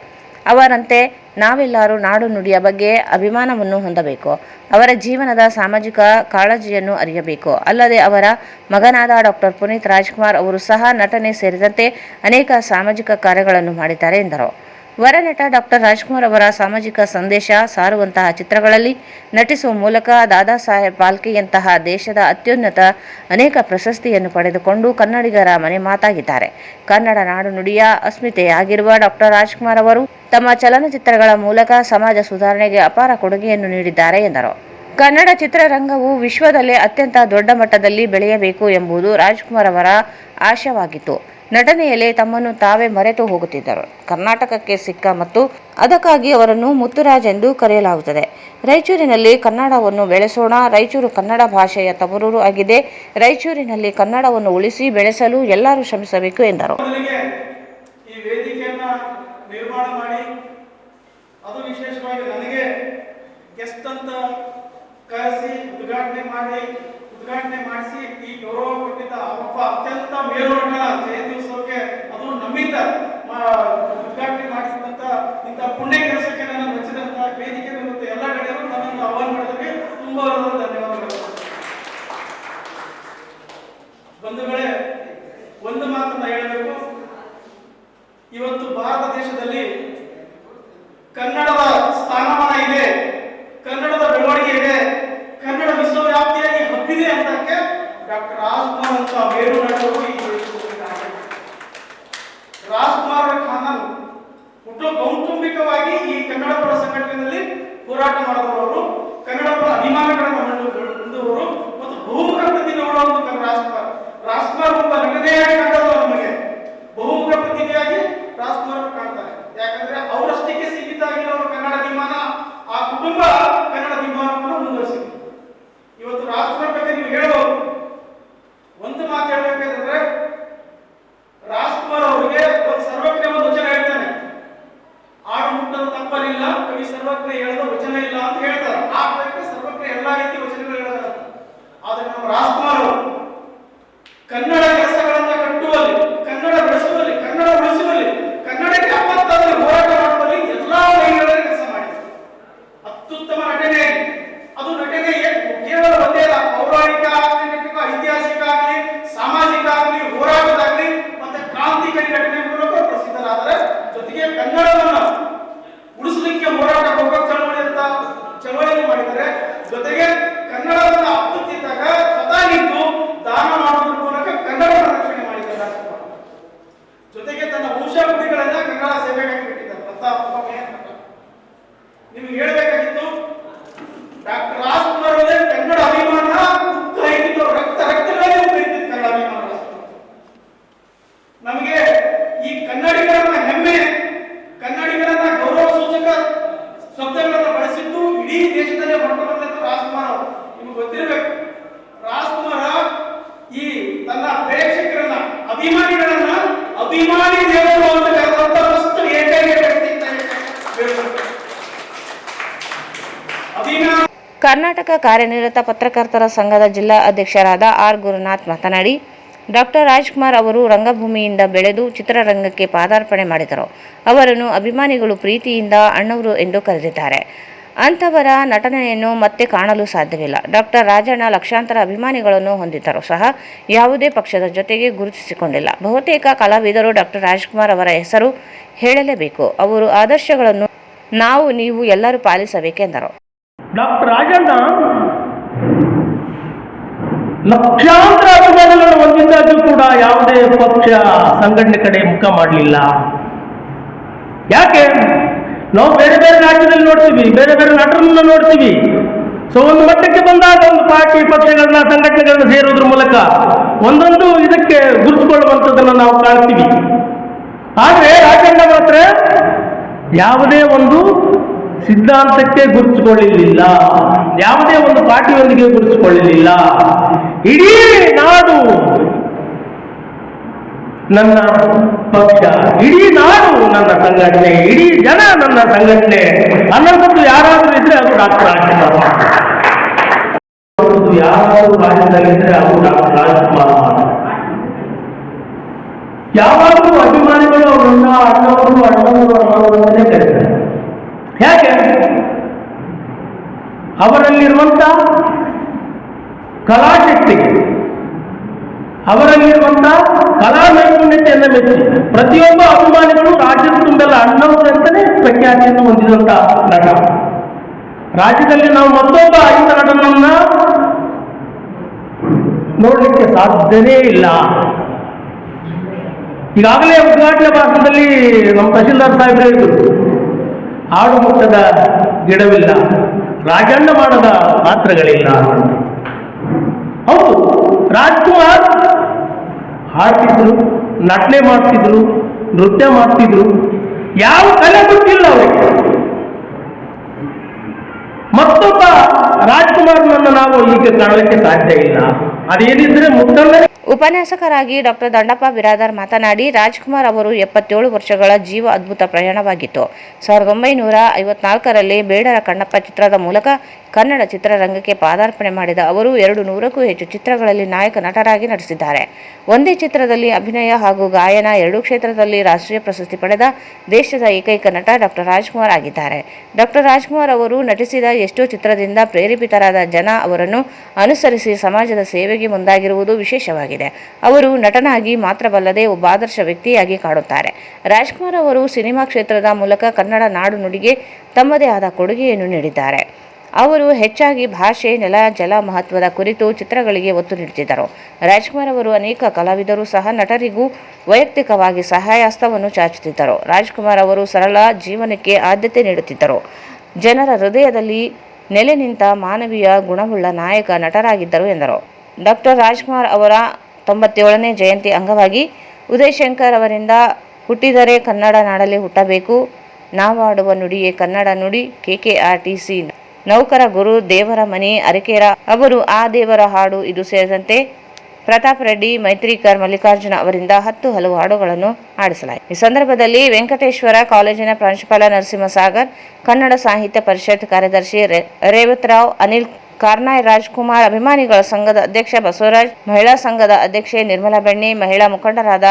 ಅವರಂತೆ ನಾವೆಲ್ಲರೂ ನಾಡು ನುಡಿಯ ಬಗ್ಗೆ ಅಭಿಮಾನವನ್ನು ಹೊಂದಬೇಕು. ಅವರ ಜೀವನದ ಸಾಮಾಜಿಕ ಕಾಳಜಿಯನ್ನು ಅರಿಯಬೇಕು. ಅಲ್ಲದೆ ಅವರ ಮಗನಾದ ಡಾಕ್ಟರ್ ಪುನೀತ್ ರಾಜ್ಕುಮಾರ್ ಅವರು ಸಹ ನಟನೆ ಸೇರಿದಂತೆ ಅನೇಕ ಸಾಮಾಜಿಕ ಕಾರ್ಯಗಳನ್ನು ಮಾಡಿದ್ದಾರೆ ಎಂದರು. ವರನಟ ಡಾಕ್ಟರ್ ರಾಜ್ಕುಮಾರ್ ಅವರ ಸಾಮಾಜಿಕ ಸಂದೇಶ ಸಾರುವಂತಹ ಚಿತ್ರಗಳಲ್ಲಿ ನಟಿಸುವ ಮೂಲಕ ದಾದಾ ಸಾಹೇಬ್ ಫಾಲ್ಕೆಯಂತಹ ದೇಶದ ಅತ್ಯುನ್ನತ ಅನೇಕ ಪ್ರಶಸ್ತಿಯನ್ನು ಪಡೆದುಕೊಂಡು ಕನ್ನಡಿಗರ ಮನೆ ಮಾತಾಗಿದ್ದಾರೆ. ಕನ್ನಡ ನಾಡು ನುಡಿಯ ಅಸ್ಮಿತೆಯಾಗಿರುವ ಡಾಕ್ಟರ್ ರಾಜ್ಕುಮಾರ್ ಅವರು ತಮ್ಮ ಚಲನಚಿತ್ರಗಳ ಮೂಲಕ ಸಮಾಜ ಸುಧಾರಣೆಗೆ ಅಪಾರ ಕೊಡುಗೆಯನ್ನು ನೀಡಿದ್ದಾರೆ ಎಂದರು. ಕನ್ನಡ ಚಿತ್ರರಂಗವು ವಿಶ್ವದಲ್ಲೇ ಅತ್ಯಂತ ದೊಡ್ಡ ಮಟ್ಟದಲ್ಲಿ ಬೆಳೆಯಬೇಕು ಎಂಬುದು ರಾಜ್ಕುಮಾರ್ ಅವರ ಆಶಯವಾಗಿತ್ತು. ನಟನೆಯಲ್ಲಿ ತಮ್ಮನ್ನು ತಾವೇ ಮರೆತು ಹೋಗುತ್ತಿದ್ದರು. ಕರ್ನಾಟಕಕ್ಕೆ ಸಿಕ್ಕ ಮತ್ತು ಅದಕ್ಕಾಗಿ ಅವರನ್ನು ಮುತ್ತುರಾಜ್ ಎಂದು ಕರೆಯಲಾಗುತ್ತದೆ. ರಾಯಚೂರಿನಲ್ಲಿ ಕನ್ನಡವನ್ನು ಬೆಳೆಸೋಣ. ರಾಯಚೂರು ಕನ್ನಡ ಭಾಷೆಯ ತವರೂರು ಆಗಿದೆ. ರಾಯಚೂರಿನಲ್ಲಿ ಕನ್ನಡವನ್ನು ಉಳಿಸಿ ಬೆಳೆಸಲು ಎಲ್ಲರೂ ಶ್ರಮಿಸಬೇಕು ಎಂದರು. ಈ ವೇದಿಕೆಯನ್ನ ನಿರ್ಮಾಣ ಮಾಡಿ ಅದು ವಿಶೇಷವಾಗಿ ನನಗೆ ಗೆಸ್ಟ್ ಅಂತ ಕರೆಸಿ ಉದ್ಘಾಟನೆ ಮಾಡಿಸಿ ಈ ಗೌರವ ಕೊಟ್ಟಿದ್ದ ಒಬ್ಬ ಅತ್ಯಂತ ಮೇಲ್ನೋಟ ಜಯಂತಿ ಉತ್ಸವಕ್ಕೆ ಅದು ನಮ್ಮಿಂದ ಉದ್ಘಾಟನೆ ಮಾಡಿಸಿದಂತ ಇಂಥ ಪುಣ್ಯ ಕೆಲಸಕ್ಕೆ ನನ್ನ ಮೆಚ್ಚಿದಂತ ವೇದಿಕೆ ಮತ್ತು ಎಲ್ಲ ಗಣ್ಯರು ನನ್ನನ್ನು ಆಹ್ವಾನ ಮಾಡಿದಕ್ಕೆ ತುಂಬಾ ಧನ್ಯವಾದಗಳು. ಬಂಧುಗಳೇ, ಒಂದು ಮಾತನ್ನ ಹೇಳಬೇಕು. ಇವತ್ತು ಭಾರತ ದೇಶದಲ್ಲಿ ಕನ್ನಡದ ಸ್ಥಾನಮಾನ ಇದೆ, ಕನ್ನಡದ ಬೆಳವಣಿಗೆ ಇದೆ, ಕನ್ನಡ ವಿಶ್ವವ್ಯಾಪ್ತಿಯಾಗಿ ಹಬ್ಬಿದೆ ಅಂತಕ್ಕೆ ಡಾಕ್ಟರ್ ರಾಜ್ಕುಮಾರ್ ಅಂತ ಮೇರು ನಟರು ಈ ರಾಜ್ಕುಮಾರ್ ಖಾನನ್ ಕೌಟುಂಬಿಕವಾಗಿ ಈ ಕನ್ನಡ ಪರ ಸಂಘಟನೆಯಲ್ಲಿ ಹೋರಾಟ ಮಾಡಿದವರು, ಕನ್ನಡ ಪರ ಅಭಿಮಾನಿಗಳನ್ನು ಹೊಂದುವವರು ಮತ್ತು ಬಹುಮುಖ ಪ್ರತಿಭೆಗಳು ರಾಜ್ಕುಮಾರ್ ಒಬ್ಬ ನಟನೆಯಾಗಿ ಕಾಣೋದು ನಮಗೆ ಬಹುಮುಖ ಪ್ರತಿಭೆಯಾಗಿ ರಾಜ್ಕುಮಾರ್ ಕಾಣ್ತಾರೆ. ಯಾಕಂದ್ರೆ ಅವರಷ್ಟಕ್ಕೆ ಸೀಮಿತ ಆಗಿರೋರು ಕನ್ನಡ ಅಭಿಮಾನ, ಆ ಕುಟುಂಬ ಕನ್ನಡ ಅಭಿಮಾನವನ್ನು ಮುಂದುವರಿಸಿದೆ. ಇವತ್ತು ರಾಜ್ಕುಮಾರ್ ಬಗ್ಗೆ ನೀವು ಹೇಳಬಹುದು. ಒಂದು ಮಾತು ಹೇಳ್ಬೇಕಂದ್ರೆ ರಾಜ್ಕುಮಾರ್ ಅವರಿಗೆ ಒಂದು ಸರ್ವಜ್ಞ ಒಂದು ವಚನ ಹೇಳ್ತಾನೆ, ಆಡು ಮುಟ್ಟದ ತಪ್ಪಲಿಲ್ಲ, ಕವಿ ಸರ್ವಜ್ಞ ಹೇಳದ ವಚನ ಇಲ್ಲ ಅಂತ ಹೇಳ್ತಾರೆ. ಆ ಪ್ರಯತ್ನ ಸರ್ವಜ್ಞ ಎಲ್ಲಾ ರೀತಿ ವಚನಗಳು ಹೇಳ್ತಾರೆ. ಆದ್ರೆ ನಮ್ಮ ರಾಜ್ಕುಮಾರ್ ಅವರು ಕನ್ನಡ ಕೆಲಸಗಳನ್ನ ಕಟ್ಟುವಲ್ಲಿ, ಕನ್ನಡ ಬೆಳೆಸುವಲ್ಲಿ, ಕನ್ನಡ ಉಳಿಸುವಲ್ಲಿ, ಕನ್ನಡಕ್ಕೆ ಅಪ್ಪತ್ತಾದಲ್ಲಿ ಹೋರಾಟ ಮಾಡುವಲ್ಲಿ ಎಲ್ಲಾ ವಲಯಗಳಲ್ಲಿ ಕೆಲಸ ಮಾಡಿದ್ದಾರೆ. ಅತ್ಯುತ್ತಮ ನಟನೆ. ಅದು ನಟನೆ ಕೇವಲ ಒಂದೇ ಅಲ್ಲ, ಪೌರಾಣಿಕ ಐತಿಹಾಸಿಕ ಆಗಲಿ, ಸಾಮಾಜಿಕ ಆಗಲಿ, ಹೋರಾಟದಾಗಲಿ ಮತ್ತೆ ಕ್ರಾಂತಿಕಾರಿ ನಟನೆ ಮೂಲಕ ಪ್ರಸಿದ್ಧರಾದರೆ, ಜೊತೆಗೆ ಕನ್ನಡವನ್ನ ಉಳಿಸಲಿಕ್ಕೆ ಹೋರಾಟ ಹೋಗೋ ಚಳವಳಿ ಮಾಡಿದ್ದಾರೆ. ಜೊತೆಗೆ ಕನ್ನಡವನ್ನ ಅಪ್ಪುತ್ತಿದ್ದಾಗ ಸದಾ ನಿಂತು ದಾನ ಮಾಡುವುದರ ಮೂಲಕ ಕನ್ನಡವನ್ನು ರಕ್ಷಣೆ ಮಾಡಿದ್ದಾರೆ. ಜೊತೆಗೆ ತನ್ನ ವಂಶಾವಳಿಗಳನ್ನ ಕನ್ನಡ ಸೇವೆಗಾಗಿ ಬಿಟ್ಟಿದ್ದಾರೆ. ನಿಮ್ಗೆ ಹೇಳಬೇಕಾಗಿತ್ತು, ಡಾಕ್ಟರ್ ರಾಜ್ಕುಮಾರ್ ಅವರೇ ಕನ್ನಡ ಅಭಿಮಾನ ಉಕ್ಕೈತಿತ್ತು, ರಕ್ತಗಳಲ್ಲಿ ಉಕ್ಕೈತಿತ್ತು ಕನ್ನಡ ಅಭಿಮಾನ. ನಮಗೆ ಈ ಕನ್ನಡಿಗರನ್ನ ಹೆಮ್ಮೆ, ಕನ್ನಡಿಗರನ್ನ ಗೌರವ ಸೂಚಕ ಶಬ್ದಗಳನ್ನ ಬಳಸಿದ್ದು ಇಡೀ ದೇಶದಲ್ಲೇ ಹೊರಟು ಬಂದಂತ ರಾಜ್ಕುಮಾರ್ ಅವರು. ನಿಮ್ಗೆ ಗೊತ್ತಿರಬೇಕು, ರಾಜ್ಕುಮಾರ್ ಈ ತನ್ನ ಪ್ರೇಕ್ಷಕರನ್ನ, ಅಭಿಮಾನಿಗಳನ್ನ ಅಭಿಮಾನಿ ದೇವರು ಅಂತ ಕರೆದಂತ ಫಸ್ಟ್ ಏಕೈಕ ವ್ಯಕ್ತಿ ಅಂತ ಹೇಳ್ತಾರೆ. ಕರ್ನಾಟಕ ಕಾರ್ಯನಿರತ ಪತ್ರಕರ್ತರ ಸಂಘದ ಜಿಲ್ಲಾ ಅಧ್ಯಕ್ಷರಾದ ಆರ್ ಗುರುನಾಥ್ ಮಾತನಾಡಿ, ಡಾಕ್ಟರ್ ರಾಜ್ಕುಮಾರ್ ಅವರು ರಂಗಭೂಮಿಯಿಂದ ಬೆಳೆದು ಚಿತ್ರರಂಗಕ್ಕೆ ಪಾದಾರ್ಪಣೆ ಮಾಡಿದರು. ಅವರನ್ನು ಅಭಿಮಾನಿಗಳು ಪ್ರೀತಿಯಿಂದ ಅಣ್ಣವರು ಎಂದು ಕರೆದಿದ್ದಾರೆ. ಅಂಥವರ ನಟನೆಯನ್ನು ಮತ್ತೆ ಕಾಣಲು ಸಾಧ್ಯವಿಲ್ಲ. ಡಾಕ್ಟರ್ ರಾಜಣ್ಣ ಲಕ್ಷಾಂತರ ಅಭಿಮಾನಿಗಳನ್ನು ಹೊಂದಿದ್ದರೂ ಸಹ ಯಾವುದೇ ಪಕ್ಷದ ಜೊತೆಗೆ ಗುರುತಿಸಿಕೊಂಡಿಲ್ಲ. ಬಹುತೇಕ ಕಲಾವಿದರು ಡಾಕ್ಟರ್ ರಾಜ್ಕುಮಾರ್ ಅವರ ಹೆಸರು ಹೇಳಲೇಬೇಕು. ಅವರ ಆದರ್ಶಗಳನ್ನು ನೀವು ಎಲ್ಲರೂ ಪಾಲಿಸಬೇಕೆಂದರು. ಡಾಕ್ಟರ್ ರಾಜಣ್ಣ ಲಕ್ಷಾಂತರ ಅಭಿಮಾನಿಗಳನ್ನು ಹೊಂದಿದ್ದಾಗೂ ಕೂಡ ಯಾವುದೇ ಪಕ್ಷ ಸಂಘಟನೆ ಕಡೆ ಮುಖ ಮಾಡಲಿಲ್ಲ. ಯಾಕೆ? ನಾವು ಬೇರೆ ಬೇರೆ ರಾಜ್ಯದಲ್ಲಿ ನೋಡ್ತೀವಿ, ಬೇರೆ ಬೇರೆ ನಟರನ್ನ ನೋಡ್ತೀವಿ. ಸೊ ಒಂದು ಮಟ್ಟಕ್ಕೆ ಬಂದಾಗ ಒಂದು ಪಾರ್ಟಿ ಪಕ್ಷಗಳನ್ನ ಸಂಘಟನೆಗಳನ್ನ ಸೇರೋದ್ರ ಮೂಲಕ ಒಂದೊಂದು ಇದಕ್ಕೆ ಗುರುತಿಸಿಕೊಳ್ಳುವಂಥದ್ದನ್ನು ನಾವು ಕಾಣ್ತೀವಿ. ಆದರೆ ರಾಜಣ್ಣ ಮಾತ್ರ ಯಾವುದೇ ಒಂದು ಸಿದ್ಧಾಂತಕ್ಕೆ ಗುರುತಿಸಿಕೊಳ್ಳಲಿಲ್ಲ, ಯಾವುದೇ ಒಂದು ಪಾರ್ಟಿಯೊಂದಿಗೆ ಗುರುತಿಸಿಕೊಳ್ಳಲಿಲ್ಲ. ಇಡೀ ನಾಡು ನನ್ನ ಪಕ್ಷ, ಇಡೀ ನಾಡು ನನ್ನ ಸಂಘಟನೆ, ಇಡೀ ಜನ ನನ್ನ ಸಂಘಟನೆ ಅನ್ನೋದು ಯಾರಾದರೂ ಇದ್ರೆ ಅದು ಡಾಕ್ಟರ್ ರಾಜ್ಕುಮಾರ್. ಯಾರಾದರೂ ರಾಜ್ಯದಲ್ಲಿದ್ರೆ ಅದು ಡಾಕ್ಟರ್ ರಾಜ್ಕುಮಾರ್. ಯಾವಾಗಲೂ ಅಭಿಮಾನಿಗಳು ಅವರನ್ನ ಅಣ್ಣವರು ಅಂತಲೇ ಕರೀತಾರೆ. ಯಾಕೆ? ಅವರಲ್ಲಿರುವಂತ ಕಲಾಶಕ್ತಿ, ಅವರಲ್ಲಿರುವಂತ ಕಲಾ ನೈಪುಣ್ಯತೆಯನ್ನು ಮೆಚ್ಚಿ ಪ್ರತಿಯೊಬ್ಬ ಅಭಿಮಾನಿಗಳು ರಾಜ್ಯದ ತುಂಬೆಲ್ಲ ಅಣ್ಣವರು ಅಂತಲೇ ಪ್ರಖ್ಯಾತಿಯನ್ನು ಹೊಂದಿದಂತ ನಟ. ರಾಜ್ಯದಲ್ಲಿ ನಾವು ಮತ್ತೊಬ್ಬ ಇಂಥ ನಟನನ್ನ ನೋಡಲಿಕ್ಕೆ ಸಾಧ್ಯವೇ ಇಲ್ಲ. ಈಗಾಗಲೇ ಉದ್ಘಾಟನೆ ಭಾಷಣದಲ್ಲಿ ನಮ್ಮ ತಹಶೀಲ್ದಾರ್ ಸಾಹೇಬ್ರು ಹೇಳಿದ್ರು, ಆಡು ಮುಟ್ಟದ ಗಿಡವಿಲ್ಲ, ರಾಜಣ್ಣ ಮಾಡದ ಪಾತ್ರಗಳಿಲ್ಲ. ಹೌದು, ರಾಜ್ಕುಮಾರ್ ಹಾಡ್ತಿದ್ರು, ನಟನೆ ಮಾಡ್ತಿದ್ರು, ನೃತ್ಯ ಮಾಡ್ತಿದ್ರು, ಯಾವ ಕಲೆ ಗೊತ್ತಿಲ್ಲ ಅವರಿಗೆ. ಮತ್ತೊಬ್ಬ ರಾಜ್ಕುಮಾರ್ನನ್ನು ನಾವು ಈಗ ಕಾಣಲಿಕ್ಕೆ ಸಾಧ್ಯ ಇಲ್ಲ. ಅದೇನಿದ್ರೆ ಮುದ್ದಣ್ಣ. ಉಪನ್ಯಾಸಕರಾಗಿ ಡಾಕ್ಟರ್ ದಂಡಪ್ಪ ಬಿರಾದಾರ್ ಮಾತನಾಡಿ, ರಾಜ್ಕುಮಾರ್ ಅವರು 77 ವರ್ಷಗಳ ಜೀವ ಅದ್ಭುತ ಪ್ರಯಾಣವಾಗಿತ್ತು. 1954ರಲ್ಲಿ ಬೇಡರ ಕಣ್ಣಪ್ಪ ಚಿತ್ರದ ಮೂಲಕ ಕನ್ನಡ ಚಿತ್ರರಂಗಕ್ಕೆ ಪಾದಾರ್ಪಣೆ ಮಾಡಿದ ಅವರು 200ಕ್ಕೂ ಹೆಚ್ಚು ಚಿತ್ರಗಳಲ್ಲಿ ನಾಯಕ ನಟರಾಗಿ ನಟಿಸಿದ್ದಾರೆ. ಒಂದೇ ಚಿತ್ರದಲ್ಲಿ ಅಭಿನಯ ಹಾಗೂ ಗಾಯನ ಎರಡೂ ಕ್ಷೇತ್ರದಲ್ಲಿ ರಾಷ್ಟ್ರೀಯ ಪ್ರಶಸ್ತಿ ಪಡೆದ ದೇಶದ ಏಕೈಕ ನಟ ಡಾಕ್ಟರ್ ರಾಜ್ಕುಮಾರ್ ಆಗಿದ್ದಾರೆ. ಡಾಕ್ಟರ್ ರಾಜ್ಕುಮಾರ್ ಅವರು ನಟಿಸಿದ ಎಷ್ಟೋ ಚಿತ್ರದಿಂದ ಪ್ರೇರೇಪಿತರಾದ ಜನ ಅವರನ್ನು ಅನುಸರಿಸಿ ಸಮಾಜದ ಸೇವೆಗೆ ಮುಂದಾಗಿರುವುದು ವಿಶೇಷವಾಗಿದೆ. ಅವರು ನಟನಾಗಿ ಮಾತ್ರವಲ್ಲದೆ ಒಬ್ಬ ಆದರ್ಶ ವ್ಯಕ್ತಿಯಾಗಿ ಕಾಣುತ್ತಾರೆ. ರಾಜ್ಕುಮಾರ್ ಅವರು ಸಿನಿಮಾ ಕ್ಷೇತ್ರದ ಮೂಲಕ ಕನ್ನಡ ನಾಡು ನುಡಿಗೆ ತಮ್ಮದೇ ಆದ ಕೊಡುಗೆಯನ್ನು ನೀಡಿದ್ದಾರೆ. ಅವರು ಹೆಚ್ಚಾಗಿ ಭಾಷೆ, ನೆಲ, ಜಲ ಮಹತ್ವದ ಕುರಿತು ಚಿತ್ರಗಳಿಗೆ ಒತ್ತು ನೀಡುತ್ತಿದ್ದರು. ರಾಜ್ಕುಮಾರ್ ಅವರು ಅನೇಕ ಕಲಾವಿದರು ಸಹ ನಟರಿಗೂ ವೈಯಕ್ತಿಕವಾಗಿ ಸಹಾಯಹಸ್ತವನ್ನು ಚಾಚುತ್ತಿದ್ದರು. ರಾಜ್ಕುಮಾರ್ ಅವರು ಸರಳ ಜೀವನಕ್ಕೆ ಆದ್ಯತೆ ನೀಡುತ್ತಿದ್ದರು. ಜನರ ಹೃದಯದಲ್ಲಿ ನೆಲೆ ನಿಂತ ಮಾನವೀಯ ಗುಣವುಳ್ಳ ನಾಯಕ ನಟರಾಗಿದ್ದರು ಎಂದರು. ಡಾಕ್ಟರ್ ರಾಜ್ಕುಮಾರ್ ಅವರ 97ನೇ ಜಯಂತಿ ಅಂಗವಾಗಿ ಉದಯಶಂಕರ್ ಅವರಿಂದ ಹುಟ್ಟಿದರೆ ಕನ್ನಡ ನಾಡಲ್ಲಿ ಹುಟ್ಟಬೇಕು, ನಾವಾಡುವ ನುಡಿಯೇ ಕನ್ನಡ ನುಡಿ, KKRTC ನೌಕರ ಗುರು ದೇವರ ಮನಿ ಅರಕೇರ ಅವರು ಆ ದೇವರ ಹಾಡು ಇದು ಸೇರಿದಂತೆ ಪ್ರತಾಪ್ ರೆಡ್ಡಿ, ಮೈತ್ರಿಕರ್, ಮಲ್ಲಿಕಾರ್ಜುನ ಅವರಿಂದ 10 ಹಲವು ಹಾಡುಗಳನ್ನು ಆಡಿಸಲಾಯಿತು. ಈ ಸಂದರ್ಭದಲ್ಲಿ ವೆಂಕಟೇಶ್ವರ ಕಾಲೇಜಿನ ಪ್ರಾಂಶುಪಾಲ ನರಸಿಂಹಸಾಗರ್, ಕನ್ನಡ ಸಾಹಿತ್ಯ ಪರಿಷತ್ ಕಾರ್ಯದರ್ಶಿ ರೇವತ್ರಾವ್, ಅನಿಲ್ ಕಾರ್ನಾಯ್, ರಾಜ್ಕುಮಾರ್ ಅಭಿಮಾನಿಗಳ ಸಂಘದ ಅಧ್ಯಕ್ಷ ಬಸವರಾಜ್, ಮಹಿಳಾ ಸಂಘದ ಅಧ್ಯಕ್ಷೆ ನಿರ್ಮಲಾ ಬೆಣ್ಣಿ, ಮಹಿಳಾ ಮುಖಂಡರಾದ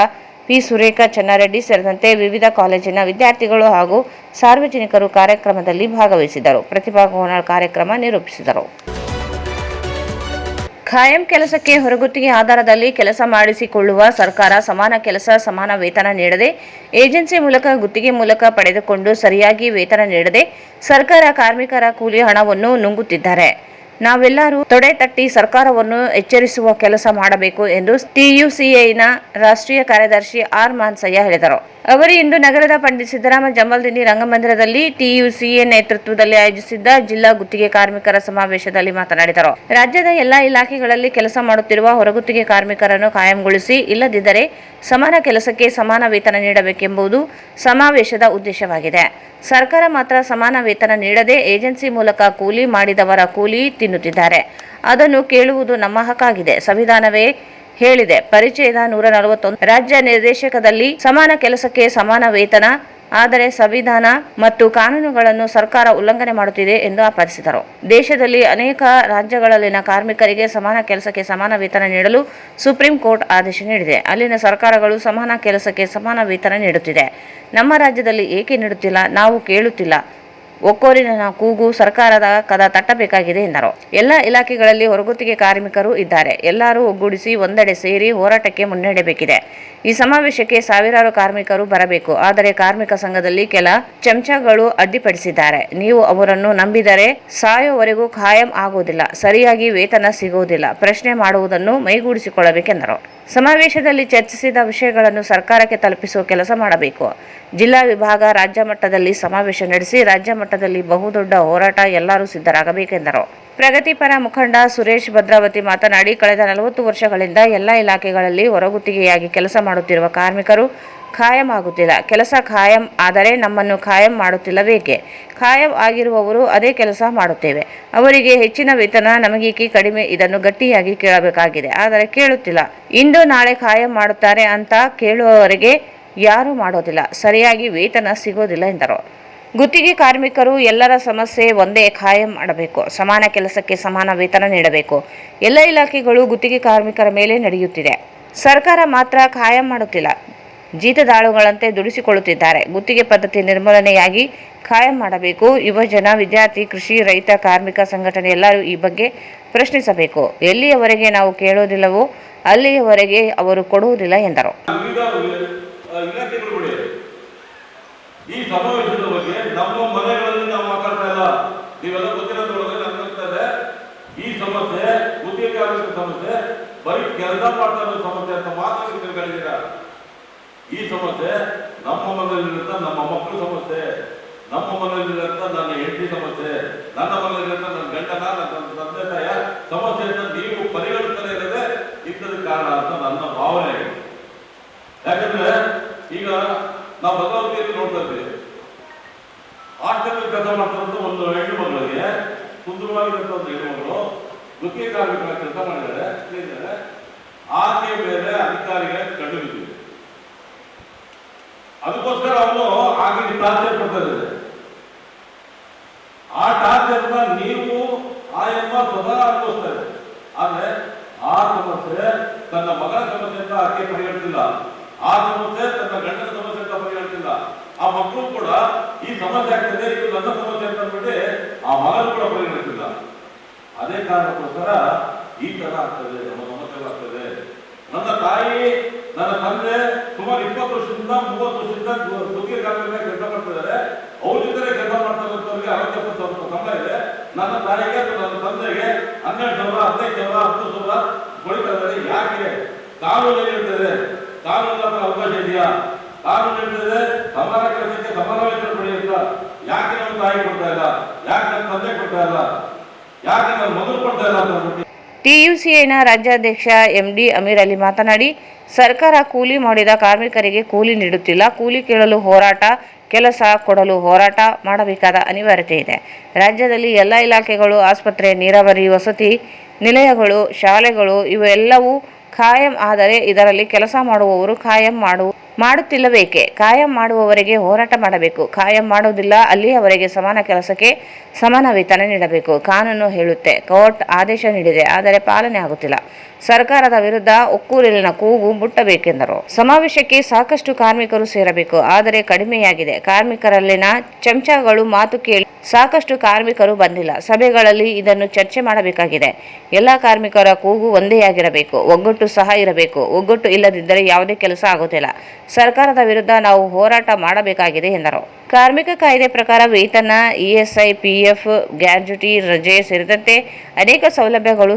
ಪಿ. ಸುರೇಖಾ, ಚೆನ್ನಾರೆಡ್ಡಿ ಸೇರಿದಂತೆ ವಿವಿಧ ಕಾಲೇಜಿನ ವಿದ್ಯಾರ್ಥಿಗಳು ಹಾಗೂ ಸಾರ್ವಜನಿಕರು ಕಾರ್ಯಕ್ರಮದಲ್ಲಿ ಭಾಗವಹಿಸಿದರು. ಪ್ರತಿಭಾ ಗೋನಾಳ್ ಕಾರ್ಯಕ್ರಮ ನಿರೂಪಿಸಿದರು. ಖಾಯಂ ಕೆಲಸಕ್ಕೆ ಹೊರಗುತ್ತಿಗೆ ಆಧಾರದಲ್ಲಿ ಕೆಲಸ ಮಾಡಿಸಿಕೊಳ್ಳುವ ಸರ್ಕಾರ ಸಮಾನ ಕೆಲಸ ಸಮಾನ ವೇತನ ನೀಡದೆ ಏಜೆನ್ಸಿ ಮೂಲಕ ಗುತ್ತಿಗೆ ಮೂಲಕ ಪಡೆದುಕೊಂಡು ಸರಿಯಾಗಿ ವೇತನ ನೀಡದೆ ಸರ್ಕಾರ ಕಾರ್ಮಿಕರ ಕೂಲಿ ಹಣವನ್ನು ನುಂಗುತ್ತಿದ್ದಾರೆ. ನಾವೆಲ್ಲರೂ ತೊಡೆ ತಟ್ಟಿ ಸರ್ಕಾರವನ್ನು ಎಚ್ಚರಿಸುವ ಕೆಲಸ ಮಾಡಬೇಕು ಎಂದು TUCAನ ರಾಷ್ಟ್ರೀಯ ಕಾರ್ಯದರ್ಶಿ ಆರ್ ಮಾನ್ಸಯ್ಯ ಹೇಳಿದರು. ಅವರು ಇಂದು ನಗರದ ಪಂಡಿತ್ ಸಿದ್ದರಾಮ ಜಂಬಲ್ದಿನ್ನಿ ರಂಗಮಂದಿರದಲ್ಲಿ TUCA ನೇತೃತ್ವದಲ್ಲಿ ಆಯೋಜಿಸಿದ್ದ ಜಿಲ್ಲಾ ಗುತ್ತಿಗೆ ಕಾರ್ಮಿಕರ ಸಮಾವೇಶದಲ್ಲಿ ಮಾತನಾಡಿದರು. ರಾಜ್ಯದ ಎಲ್ಲಾ ಇಲಾಖೆಗಳಲ್ಲಿ ಕೆಲಸ ಮಾಡುತ್ತಿರುವ ಹೊರಗುತ್ತಿಗೆ ಕಾರ್ಮಿಕರನ್ನು ಕಾಯಂಗೊಳಿಸಿ, ಇಲ್ಲದಿದ್ದರೆ ಸಮಾನ ಕೆಲಸಕ್ಕೆ ಸಮಾನ ವೇತನ ನೀಡಬೇಕೆಂಬುದು ಸಮಾವೇಶದ ಉದ್ದೇಶವಾಗಿದೆ. ಸರ್ಕಾರ ಮಾತ್ರ ಸಮಾನ ವೇತನ ನೀಡದೆ ಏಜೆನ್ಸಿ ಮೂಲಕ ಕೂಲಿ ಮಾಡಿದವರ ಕೂಲಿ ತಿನ್ನುತ್ತಿದ್ದಾರೆ. ಅದನ್ನು ಕೇಳುವುದು ನಮ್ಮ ಹಕ್ಕಾಗಿದೆ. ಸಂವಿಧಾನವೇ ಹೇಳಿದೆ. ಪರಿಚಯದ 141 ರಾಜ್ಯ ನಿರ್ದೇಶಕದಲ್ಲಿ ಸಮಾನ ಕೆಲಸಕ್ಕೆ ಸಮಾನ ವೇತನ. ಆದರೆ ಸಂವಿಧಾನ ಮತ್ತು ಕಾನೂನುಗಳನ್ನು ಸರ್ಕಾರ ಉಲ್ಲಂಘನೆ ಮಾಡುತ್ತಿದೆ ಎಂದು ಆಪಾದಿಸಿದರು. ದೇಶದಲ್ಲಿ ಅನೇಕ ರಾಜ್ಯಗಳಲ್ಲಿನ ಕಾರ್ಮಿಕರಿಗೆ ಸಮಾನ ಕೆಲಸಕ್ಕೆ ಸಮಾನ ವೇತನ ನೀಡಲು ಸುಪ್ರೀಂ ಕೋರ್ಟ್ ಆದೇಶ ನೀಡಿದೆ. ಅಲ್ಲಿನ ಸರ್ಕಾರಗಳು ಸಮಾನ ಕೆಲಸಕ್ಕೆ ಸಮಾನ ವೇತನ ನೀಡುತ್ತಿದೆ. ನಮ್ಮ ರಾಜ್ಯದಲ್ಲಿ ಏಕೆ ನೀಡುತ್ತಿಲ್ಲ? ನಾವು ಕೇಳುತ್ತಿಲ್ಲ. ಒಕ್ಕೊರಿನ ಕೂಗು ಸರ್ಕಾರದ ಕದ ತಟ್ಟಬೇಕಾಗಿದೆ ಎಂದರು. ಎಲ್ಲ ಇಲಾಖೆಗಳಲ್ಲಿ ಹೊರಗುತ್ತಿಗೆ ಕಾರ್ಮಿಕರು ಇದ್ದಾರೆ. ಎಲ್ಲರೂ ಒಗ್ಗೂಡಿಸಿ ಒಂದೆಡೆ ಸೇರಿ ಹೋರಾಟಕ್ಕೆ ಮುನ್ನಡೆಯಬೇಕಿದೆ. ಈ ಸಮಾವೇಶಕ್ಕೆ ಸಾವಿರಾರು ಕಾರ್ಮಿಕರು ಬರಬೇಕು. ಆದರೆ ಕಾರ್ಮಿಕ ಸಂಘದಲ್ಲಿ ಕೆಲ ಚಮಚಗಳು ಅಡ್ಡಿಪಡಿಸಿದ್ದಾರೆ. ನೀವು ಅವರನ್ನು ನಂಬಿದರೆ ಸಾಯೋವರೆಗೂ ಖಾಯಂ ಆಗುವುದಿಲ್ಲ, ಸರಿಯಾಗಿ ವೇತನ ಸಿಗುವುದಿಲ್ಲ. ಪ್ರಶ್ನೆ ಮಾಡುವುದನ್ನು ಮೈಗೂಡಿಸಿಕೊಳ್ಳಬೇಕೆಂದರು. ಸಮಾವೇಶದಲ್ಲಿ ಚರ್ಚಿಸಿದ ವಿಷಯಗಳನ್ನು ಸರ್ಕಾರಕ್ಕೆ ತಲುಪಿಸುವ ಕೆಲಸ ಮಾಡಬೇಕು. ಜಿಲ್ಲಾ ವಿಭಾಗ, ರಾಜ್ಯ ಮಟ್ಟದಲ್ಲಿ ಸಮಾವೇಶ ನಡೆಸಿ ರಾಜ್ಯ ಮಟ್ಟದಲ್ಲಿ ಬಹುದೊಡ್ಡ ಹೋರಾಟ ಎಲ್ಲರೂ ಸಿದ್ಧರಾಗಬೇಕೆಂದರು. ಪ್ರಗತಿಪರ ಮುಖಂಡ ಸುರೇಶ್ ಭದ್ರಾವತಿ ಮಾತನಾಡಿ, ಕಳೆದ 40 ವರ್ಷಗಳಿಂದ ಎಲ್ಲ ಇಲಾಖೆಗಳಲ್ಲಿ ಹೊರಗುತ್ತಿಗೆಯಾಗಿ ಕೆಲಸ ಮಾಡುತ್ತಿರುವ ಕಾರ್ಮಿಕರು ಖಾಯಂ ಆಗುತ್ತಿಲ್ಲ. ಕೆಲಸ ಖಾಯಂ ಆದರೆ ನಮ್ಮನ್ನು ಖಾಯಂ ಮಾಡುತ್ತಿಲ್ಲವೇಕೆ? ಖಾಯಂ ಆಗಿರುವವರು ಅದೇ ಕೆಲಸ ಮಾಡುತ್ತೇವೆ, ಅವರಿಗೆ ಹೆಚ್ಚಿನ ವೇತನ, ನಮಗೇಕೆ ಕಡಿಮೆ? ಇದನ್ನು ಗಟ್ಟಿಯಾಗಿ ಕೇಳಬೇಕಾಗಿದೆ. ಆದರೆ ಕೇಳುತ್ತಿಲ್ಲ. ಇಂದು ನಾಳೆ ಖಾಯಂ ಮಾಡುತ್ತಾರೆ ಅಂತ ಕೇಳುವವರೆಗೆ ಯಾರೂ ಮಾಡೋದಿಲ್ಲ. ಸರಿಯಾಗಿ ವೇತನ ಸಿಗೋದಿಲ್ಲ ಎಂದರು. ಗುತ್ತಿಗೆ ಕಾರ್ಮಿಕರು ಎಲ್ಲರ ಸಮಸ್ಯೆ ಒಂದೇ, ಖಾಯಂ ಮಾಡಬೇಕು. ಸಮಾನ ಕೆಲಸಕ್ಕೆ ಸಮಾನ ವೇತನ ನೀಡಬೇಕು. ಎಲ್ಲ ಇಲಾಖೆಗಳು ಗುತ್ತಿಗೆ ಕಾರ್ಮಿಕರ ಮೇಲೆ ನಡೆಯುತ್ತಿದೆ. ಸರ್ಕಾರ ಮಾತ್ರ ಖಾಯಂ ಮಾಡುತ್ತಿಲ್ಲ. ಜೀತದಾಳುಗಳಂತೆ ದುಡಿಸಿಕೊಳ್ಳುತ್ತಿದ್ದಾರೆ. ಗುತ್ತಿಗೆ ಪದ್ಧತಿ ನಿರ್ಮೂಲನೆಯಾಗಿ ಖಾಯಂ ಮಾಡಬೇಕು. ಯುವಜನ, ವಿದ್ಯಾರ್ಥಿ, ಕೃಷಿ, ರೈತ, ಕಾರ್ಮಿಕ ಸಂಘಟನೆ ಎಲ್ಲರೂ ಈ ಬಗ್ಗೆ ಪ್ರಶ್ನಿಸಬೇಕು. ಎಲ್ಲಿಯವರೆಗೆ ನಾವು ಕೇಳೋದಿಲ್ಲವೋ ಅಲ್ಲಿಯವರೆಗೆ ಅವರು ಕೊಡುವುದಿಲ್ಲ ಎಂದರು. ಈ ಸಮಾವೇಶದ ಬಗ್ಗೆ ನಮ್ಮ ಮನೆಗಳಲ್ಲಿ ನಾವು ಮಾತಾಡ್ತಾ ಇಲ್ಲ. ನೀವೆಲ್ಲ ಗೊತ್ತಿರೋದ್ರೊಳಗೆ ನಮ್ಗೆ ಈ ಸಮಸ್ಯೆ, ಗುತ್ತಿಗೆ ಕಾರ್ಮಿಕ ಸಮಸ್ಯೆ ಬರೀ ಕೆಲಸ ಮಾಡ್ತಾ ಇರೋ ಸಮಸ್ಯೆ ಅಂತ ಮಾತ್ರ ತಿಳ್ಕೊಂಡಿದ್ದೀರಾ. ಈ ಸಮಸ್ಯೆ ನಮ್ಮ ಮನೆಯಲ್ಲಿರುತ್ತ ನಮ್ಮ ಮಕ್ಕಳ ಸಮಸ್ಯೆ, ನಮ್ಮ ಮನೆಯಲ್ಲಿರುವಂತ ನನ್ನ ಹೆಂಡತಿ ಸಮಸ್ಯೆ, ನನ್ನ ಮನೆಯಲ್ಲಿರುವಂತ ನನ್ನ ಗಂಡನ, ನನ್ನ ತಂದೆ ತಾಯ ಸಮಸ್ಯೆಯನ್ನು ನೀವು ಪರಿಗಣಿಸಲೇ ಇರದೆ ಇದ್ದದ ಕಾರಣ ಅಂತ ನನ್ನ ಭಾವನೆ. ಯಾಕಂದ್ರೆ ಈಗ ನಾವು ಭಗವದ್ಗೀತೆ ನೋಡ್ತಾ ಇದ್ದೀವಿ, ಹಾಸ್ಟೆಲ್ ಕೆಲಸ ಮಾಡ್ತಾರಂತ ಒಂದು ಹೆಣ್ಣು ಮಗಳಿಗೆ, ಸುಂದರವಾಗಿರುವಂತ ಒಂದು ಹೆಣ್ಣು ಮಗಳು ಗುತ್ತಿಗೆ ಕಾರ್ಮಿಕರ ಕೆಲಸ ಮಾಡಿದ್ದಾರೆ. ಆಕೆ ಮೇಲೆ ಅಧಿಕಾರಿಗೆ ಕಂಡು ಬಿದ್ದಿದೆ. ಅದಕ್ಕೋಸ್ಕರ ಅವನು ಆಕೆಗೆ ಟಾರ್ಚರ್ ಕೊಡ್ತಾ ಇದ್ದಾರೆ. ಆ ಟಾರ್ಚರ್ನ ನೀವು ಆಯಮ್ಮ ಸ್ವತಃ ಅನುಭವಿಸ್ತಾ ಇದೆ. ಆದ್ರೆ ಆ ಸಮಸ್ಯೆ ತನ್ನ ಮಗನ ಸಮಸ್ಯೆ ಅಂತ ಆಕೆ ಪರಿಗಣಿಸಿಲ್ಲ, ಆ ಸಮಸ್ಯೆ ತನ್ನ ಗಂಡನ ಸಮಸ್ಯೆ ಅಂತ ಪರಿಗಣಿಸಿಲ್ಲ. ಆ ಮಕ್ಕಳು ಕೂಡ ಈ ಸಮಸ್ಯೆ ಆಗ್ತದೆ, ಇದು ನನ್ನ ಸಮಸ್ಯೆ ಅಂತ ಅಂದ್ಬಿಟ್ಟು ಆ ಮಗನು ಕೂಡ ಪರಿಗಣಿಸಿಲ್ಲ. ಅದೇ ಕಾರಣಕ್ಕೋಸ್ಕರ ಈ ತರ ಆಗ್ತದೆ, ನಮ್ಮ ಸಮಸ್ಯೆಗಳಾಗ್ತದೆ. ನನ್ನ ತಾಯಿ, ನನ್ನ ತಂದೆ ಸುಮಾರು 20 ವರ್ಷದಿಂದ 30 ವರ್ಷದಿಂದ ಗುತ್ತಿಗೆ ಕಾರ್ಮಿಕರ ಕೆಲಸ ಮಾಡ್ತಿದ್ದಾರೆ. ಅವ್ರ ಜೊತೆ ಕೆಲಸ ಮಾಡ್ತಕ್ಕಂಥವ್ರಿಗೆ 60-70 ಸಂಬಳ ಇದೆ. ನನ್ನ ತಾಯಿಗೆ, ನನ್ನ ತಂದೆಗೆ 12,000, 15,000, 10,000 ಕೊಡ್ತಾ ಇದ್ದಾರೆ. ಯಾಕೆ? ಕಾನೂನು ಹೇಳ್ತದೆ, ಕಾನೂನು ಅವಕಾಶ ಇದೆಯಾ? ಕಾನೂನು ಹೇಳ್ತದೆ ಸಮಾನ ಕೆಲಸಕ್ಕೆ ಸಮಾನ ವೇತನ ಪಡೆಯುತ್ತ. ಯಾಕೆ ನನ್ನ ತಾಯಿ ಕೊಡ್ತಾ ಇಲ್ಲ? ಯಾಕೆ ನನ್ನ ತಂದೆ ಕೊಡ್ತಾ ಇಲ್ಲ? ಯಾಕೆ ನನ್ನ ಮಗು ಕೊಡ್ತಾ ಇಲ್ಲ ಅಂತ ಅಂದ್ಬಿಟ್ಟು ಟಿಯುಸಿಐನ ರಾಜ್ಯಾಧ್ಯಕ್ಷ ಎಂಡಿ ಅಮೀರ್ ಅಲಿ ಮಾತನಾಡಿ, ಸರ್ಕಾರ ಕೂಲಿ ಮಾಡಿದ ಕಾರ್ಮಿಕರಿಗೆ ಕೂಲಿ ನೀಡುತ್ತಿಲ್ಲ. ಕೂಲಿ ಕೇಳಲು ಹೋರಾಟ, ಕೆಲಸ ಕೊಡಲು ಹೋರಾಟ ಮಾಡಬೇಕಾದ ಅನಿವಾರ್ಯತೆ ಇದೆ. ರಾಜ್ಯದಲ್ಲಿ ಎಲ್ಲ ಇಲಾಖೆಗಳು, ಆಸ್ಪತ್ರೆ, ನೀರಾವರಿ, ವಸತಿ ನಿಲಯಗಳು, ಶಾಲೆಗಳು ಇವೆಲ್ಲವೂ ಖಾಯಂ. ಆದರೆ ಇದರಲ್ಲಿ ಕೆಲಸ ಮಾಡುವವರು ಖಾಯಂ ಮಾಡುತ್ತಿಲ್ಲಬೇಕೆ? ಖಾಯಂ ಮಾಡುವವರಿಗೆ ಹೋರಾಟ ಮಾಡಬೇಕು. ಖಾಯಂ ಮಾಡುವುದಿಲ್ಲ, ಅಲ್ಲಿ ಅವರಿಗೆ ಸಮಾನ ಕೆಲಸಕ್ಕೆ ಸಮಾನ ವೇತನ ನೀಡಬೇಕು. ಕಾನೂನು ಹೇಳುತ್ತೆ, ಕೋರ್ಟ್ ಆದೇಶ ನೀಡಿದೆ, ಆದರೆ ಪಾಲನೆ ಆಗುತ್ತಿಲ್ಲ. ಸರ್ಕಾರದ ವಿರುದ್ಧ ಒಕ್ಕೂರಿನ ಕೂಗು ಮುಟ್ಟಬೇಕೆಂದರು. ಸಮಾವೇಶಕ್ಕೆ ಸಾಕಷ್ಟು ಕಾರ್ಮಿಕರು ಸೇರಬೇಕು, ಆದರೆ ಕಡಿಮೆಯಾಗಿದೆ. ಕಾರ್ಮಿಕರಲ್ಲಿನ ಚಮಚಗಳು ಮಾತು ಕೇಳಿ ಸಾಕಷ್ಟು ಕಾರ್ಮಿಕರು ಬಂದಿಲ್ಲ. ಸಭೆಗಳಲ್ಲಿ ಇದನ್ನು ಚರ್ಚೆ ಮಾಡಬೇಕಾಗಿದೆ. ಎಲ್ಲ ಕಾರ್ಮಿಕರ ಕೂಗು ಒಂದೇ ಆಗಿರಬೇಕು, ಒಗ್ಗಟ್ಟು ಸಹ ಇರಬೇಕು. ಒಗ್ಗಟ್ಟು ಇಲ್ಲದಿದ್ದರೆ ಯಾವುದೇ ಕೆಲಸ ಆಗುತ್ತಿಲ್ಲ. ಸರ್ಕಾರದ ವಿರುದ್ಧ ನಾವು ಹೋರಾಟ ಮಾಡಬೇಕಾಗಿದೆ ಎಂದರು. ಕಾರ್ಮಿಕ ಕಾಯ್ದೆ ಪ್ರಕಾರ ವೇತನ, ಇಎಸ್ಐ, ಪಿಎಫ್, ಗ್ರ್ಯಾಚ್ಯುಟಿ, ರಜೆ ಸೇರಿದಂತೆ ಅನೇಕ ಸೌಲಭ್ಯಗಳು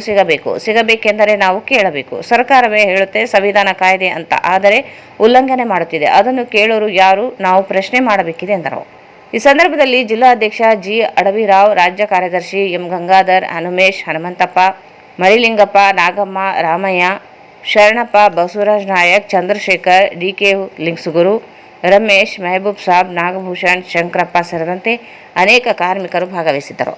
ಸಿಗಬೇಕೆಂದರೆ ನಾವು ಕೇಳಬೇಕು. ಸರ್ಕಾರವೇ ಹೇಳುತ್ತೆ ಸಂವಿಧಾನ ಕಾಯ್ದೆ ಅಂತ, ಆದರೆ ಉಲ್ಲಂಘನೆ ಮಾಡುತ್ತಿದೆ. ಅದನ್ನು ಕೇಳೋರು ಯಾರು? ನಾವು ಪ್ರಶ್ನೆ ಮಾಡಬೇಕಿದೆ ಎಂದರು. ಈ ಸಂದರ್ಭದಲ್ಲಿ ಜಿಲ್ಲಾಧ್ಯಕ್ಷ ಜಿ ಅಡವಿರಾವ್, ರಾಜ್ಯ ಕಾರ್ಯದರ್ಶಿ ಎಂ ಗಂಗಾಧರ್, ಹನುಮೇಶ್, ಹನುಮಂತಪ್ಪ, ಮರಿಲಿಂಗಪ್ಪ, ನಾಗಮ್ಮ, ರಾಮಯ್ಯ, ಶರಣಪ್ಪ, ಬಸವರಾಜ್ ನಾಯಕ್, ಚಂದ್ರಶೇಖರ್, ಡಿಕೆ ಲಿಂಗ್ಸುಗುರು, ರಮೇಶ್, ಮೆಹಬೂಬ್ ಸಾಬ್, ನಾಗಭೂಷಣ್, ಶಂಕರಪ್ಪ ಸೇರಿದಂತೆ ಅನೇಕ ಕಾರ್ಮಿಕರು ಭಾಗವಹಿಸಿದ್ದರು.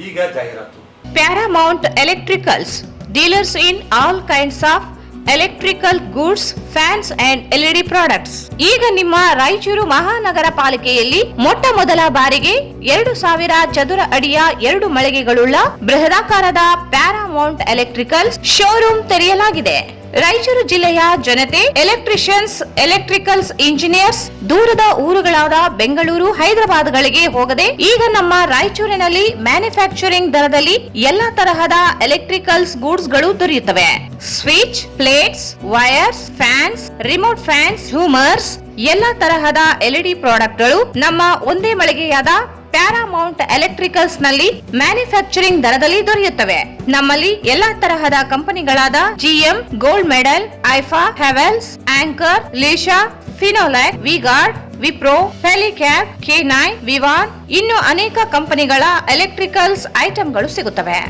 ಈಗ ಜಾಹೀರಾತು. Paramount electricals, dealers in all kinds of electrical goods, fans and LED products. ಈಗ ನಿಮ್ಮ ರಾಯಚೂರು ಮಹಾನಗರ ಪಾಲಿಕೆಯಲ್ಲಿ ಮೊಟ್ಟ ಮೊದಲ ಬಾರಿಗೆ 2,000 ಚದುರ ಅಡಿಯ 2 ಮಳಿಗೆಗಳುಳ್ಳ ಬೃಹದಾಕಾರದ ಪ್ಯಾರಾಮೌಂಟ್ ಎಲೆಕ್ಟ್ರಿಕಲ್ಸ್ ಶೋರೂಮ್ ತೆರೆಯಲಾಗಿದೆ. ರಾಯಚೂರು ಜಿಲ್ಲೆಯ ಜನತೆ, ಎಲೆಕ್ಟ್ರಿಷಿಯನ್ಸ್, ಎಲೆಕ್ಟ್ರಿಕಲ್ಸ್ ಇಂಜಿನಿಯರ್ಸ್ ದೂರದ ಊರುಗಳಾದ ಬೆಂಗಳೂರು, ಹೈದರಾಬಾದ್ಗಳಿಗೆ ಹೋಗದೆ ಈಗ ನಮ್ಮ ರಾಯಚೂರಿನಲ್ಲಿ ಮ್ಯಾನುಫ್ಯಾಕ್ಚರಿಂಗ್ ದರದಲ್ಲಿ ಎಲ್ಲಾ ತರಹದ ಎಲೆಕ್ಟ್ರಿಕಲ್ಸ್ ಗೂಡ್ಸ್ ಗಳು ದೊರೆಯುತ್ತವೆ. Switch, plates, wires, fans, remote fans, ಹ್ಯೂಮರ್ಸ್, ಎಲ್ಲಾ ತರಹದ ಎಲ್ಇಡಿ ಪ್ರಾಡಕ್ಟ್ಗಳು ನಮ್ಮ ಒಂದೇ ಮಳಿಗೆಯಾದ ಪ್ಯಾರಾಮೌಂಟ್ ಎಲೆಕ್ಟ್ರಿಕಲ್ಸ್ ನಲ್ಲಿ ಮ್ಯಾನುಫ್ಯಾಕ್ಚರಿಂಗ್ ದರದಲ್ಲಿ ದೊರೆಯುತ್ತವೆ. ನಮ್ಮಲ್ಲಿ ಎಲ್ಲಾ ತರಹದ ಕಂಪನಿಗಳಾದ ಜಿಎಂ, ಗೋಲ್ಡ್ ಮೆಡಲ್, ಐಫಾ, ಹೆವೆಲ್ಸ್, ಆಂಕರ್, ಲೀಶಾ, ಫಿನೋಲೆಕ್, ವಿಗಾರ್ಡ್, ವಿಪ್ರೋ, ಫೆಲಿಕ್ಯಾಪ್, K9, ವಿವಾನ್ ಇನ್ನು ಅನೇಕ ಕಂಪನಿಗಳ ಎಲೆಕ್ಟ್ರಿಕಲ್ಸ್ ಐಟಂಗಳು ಸಿಗುತ್ತವೆ.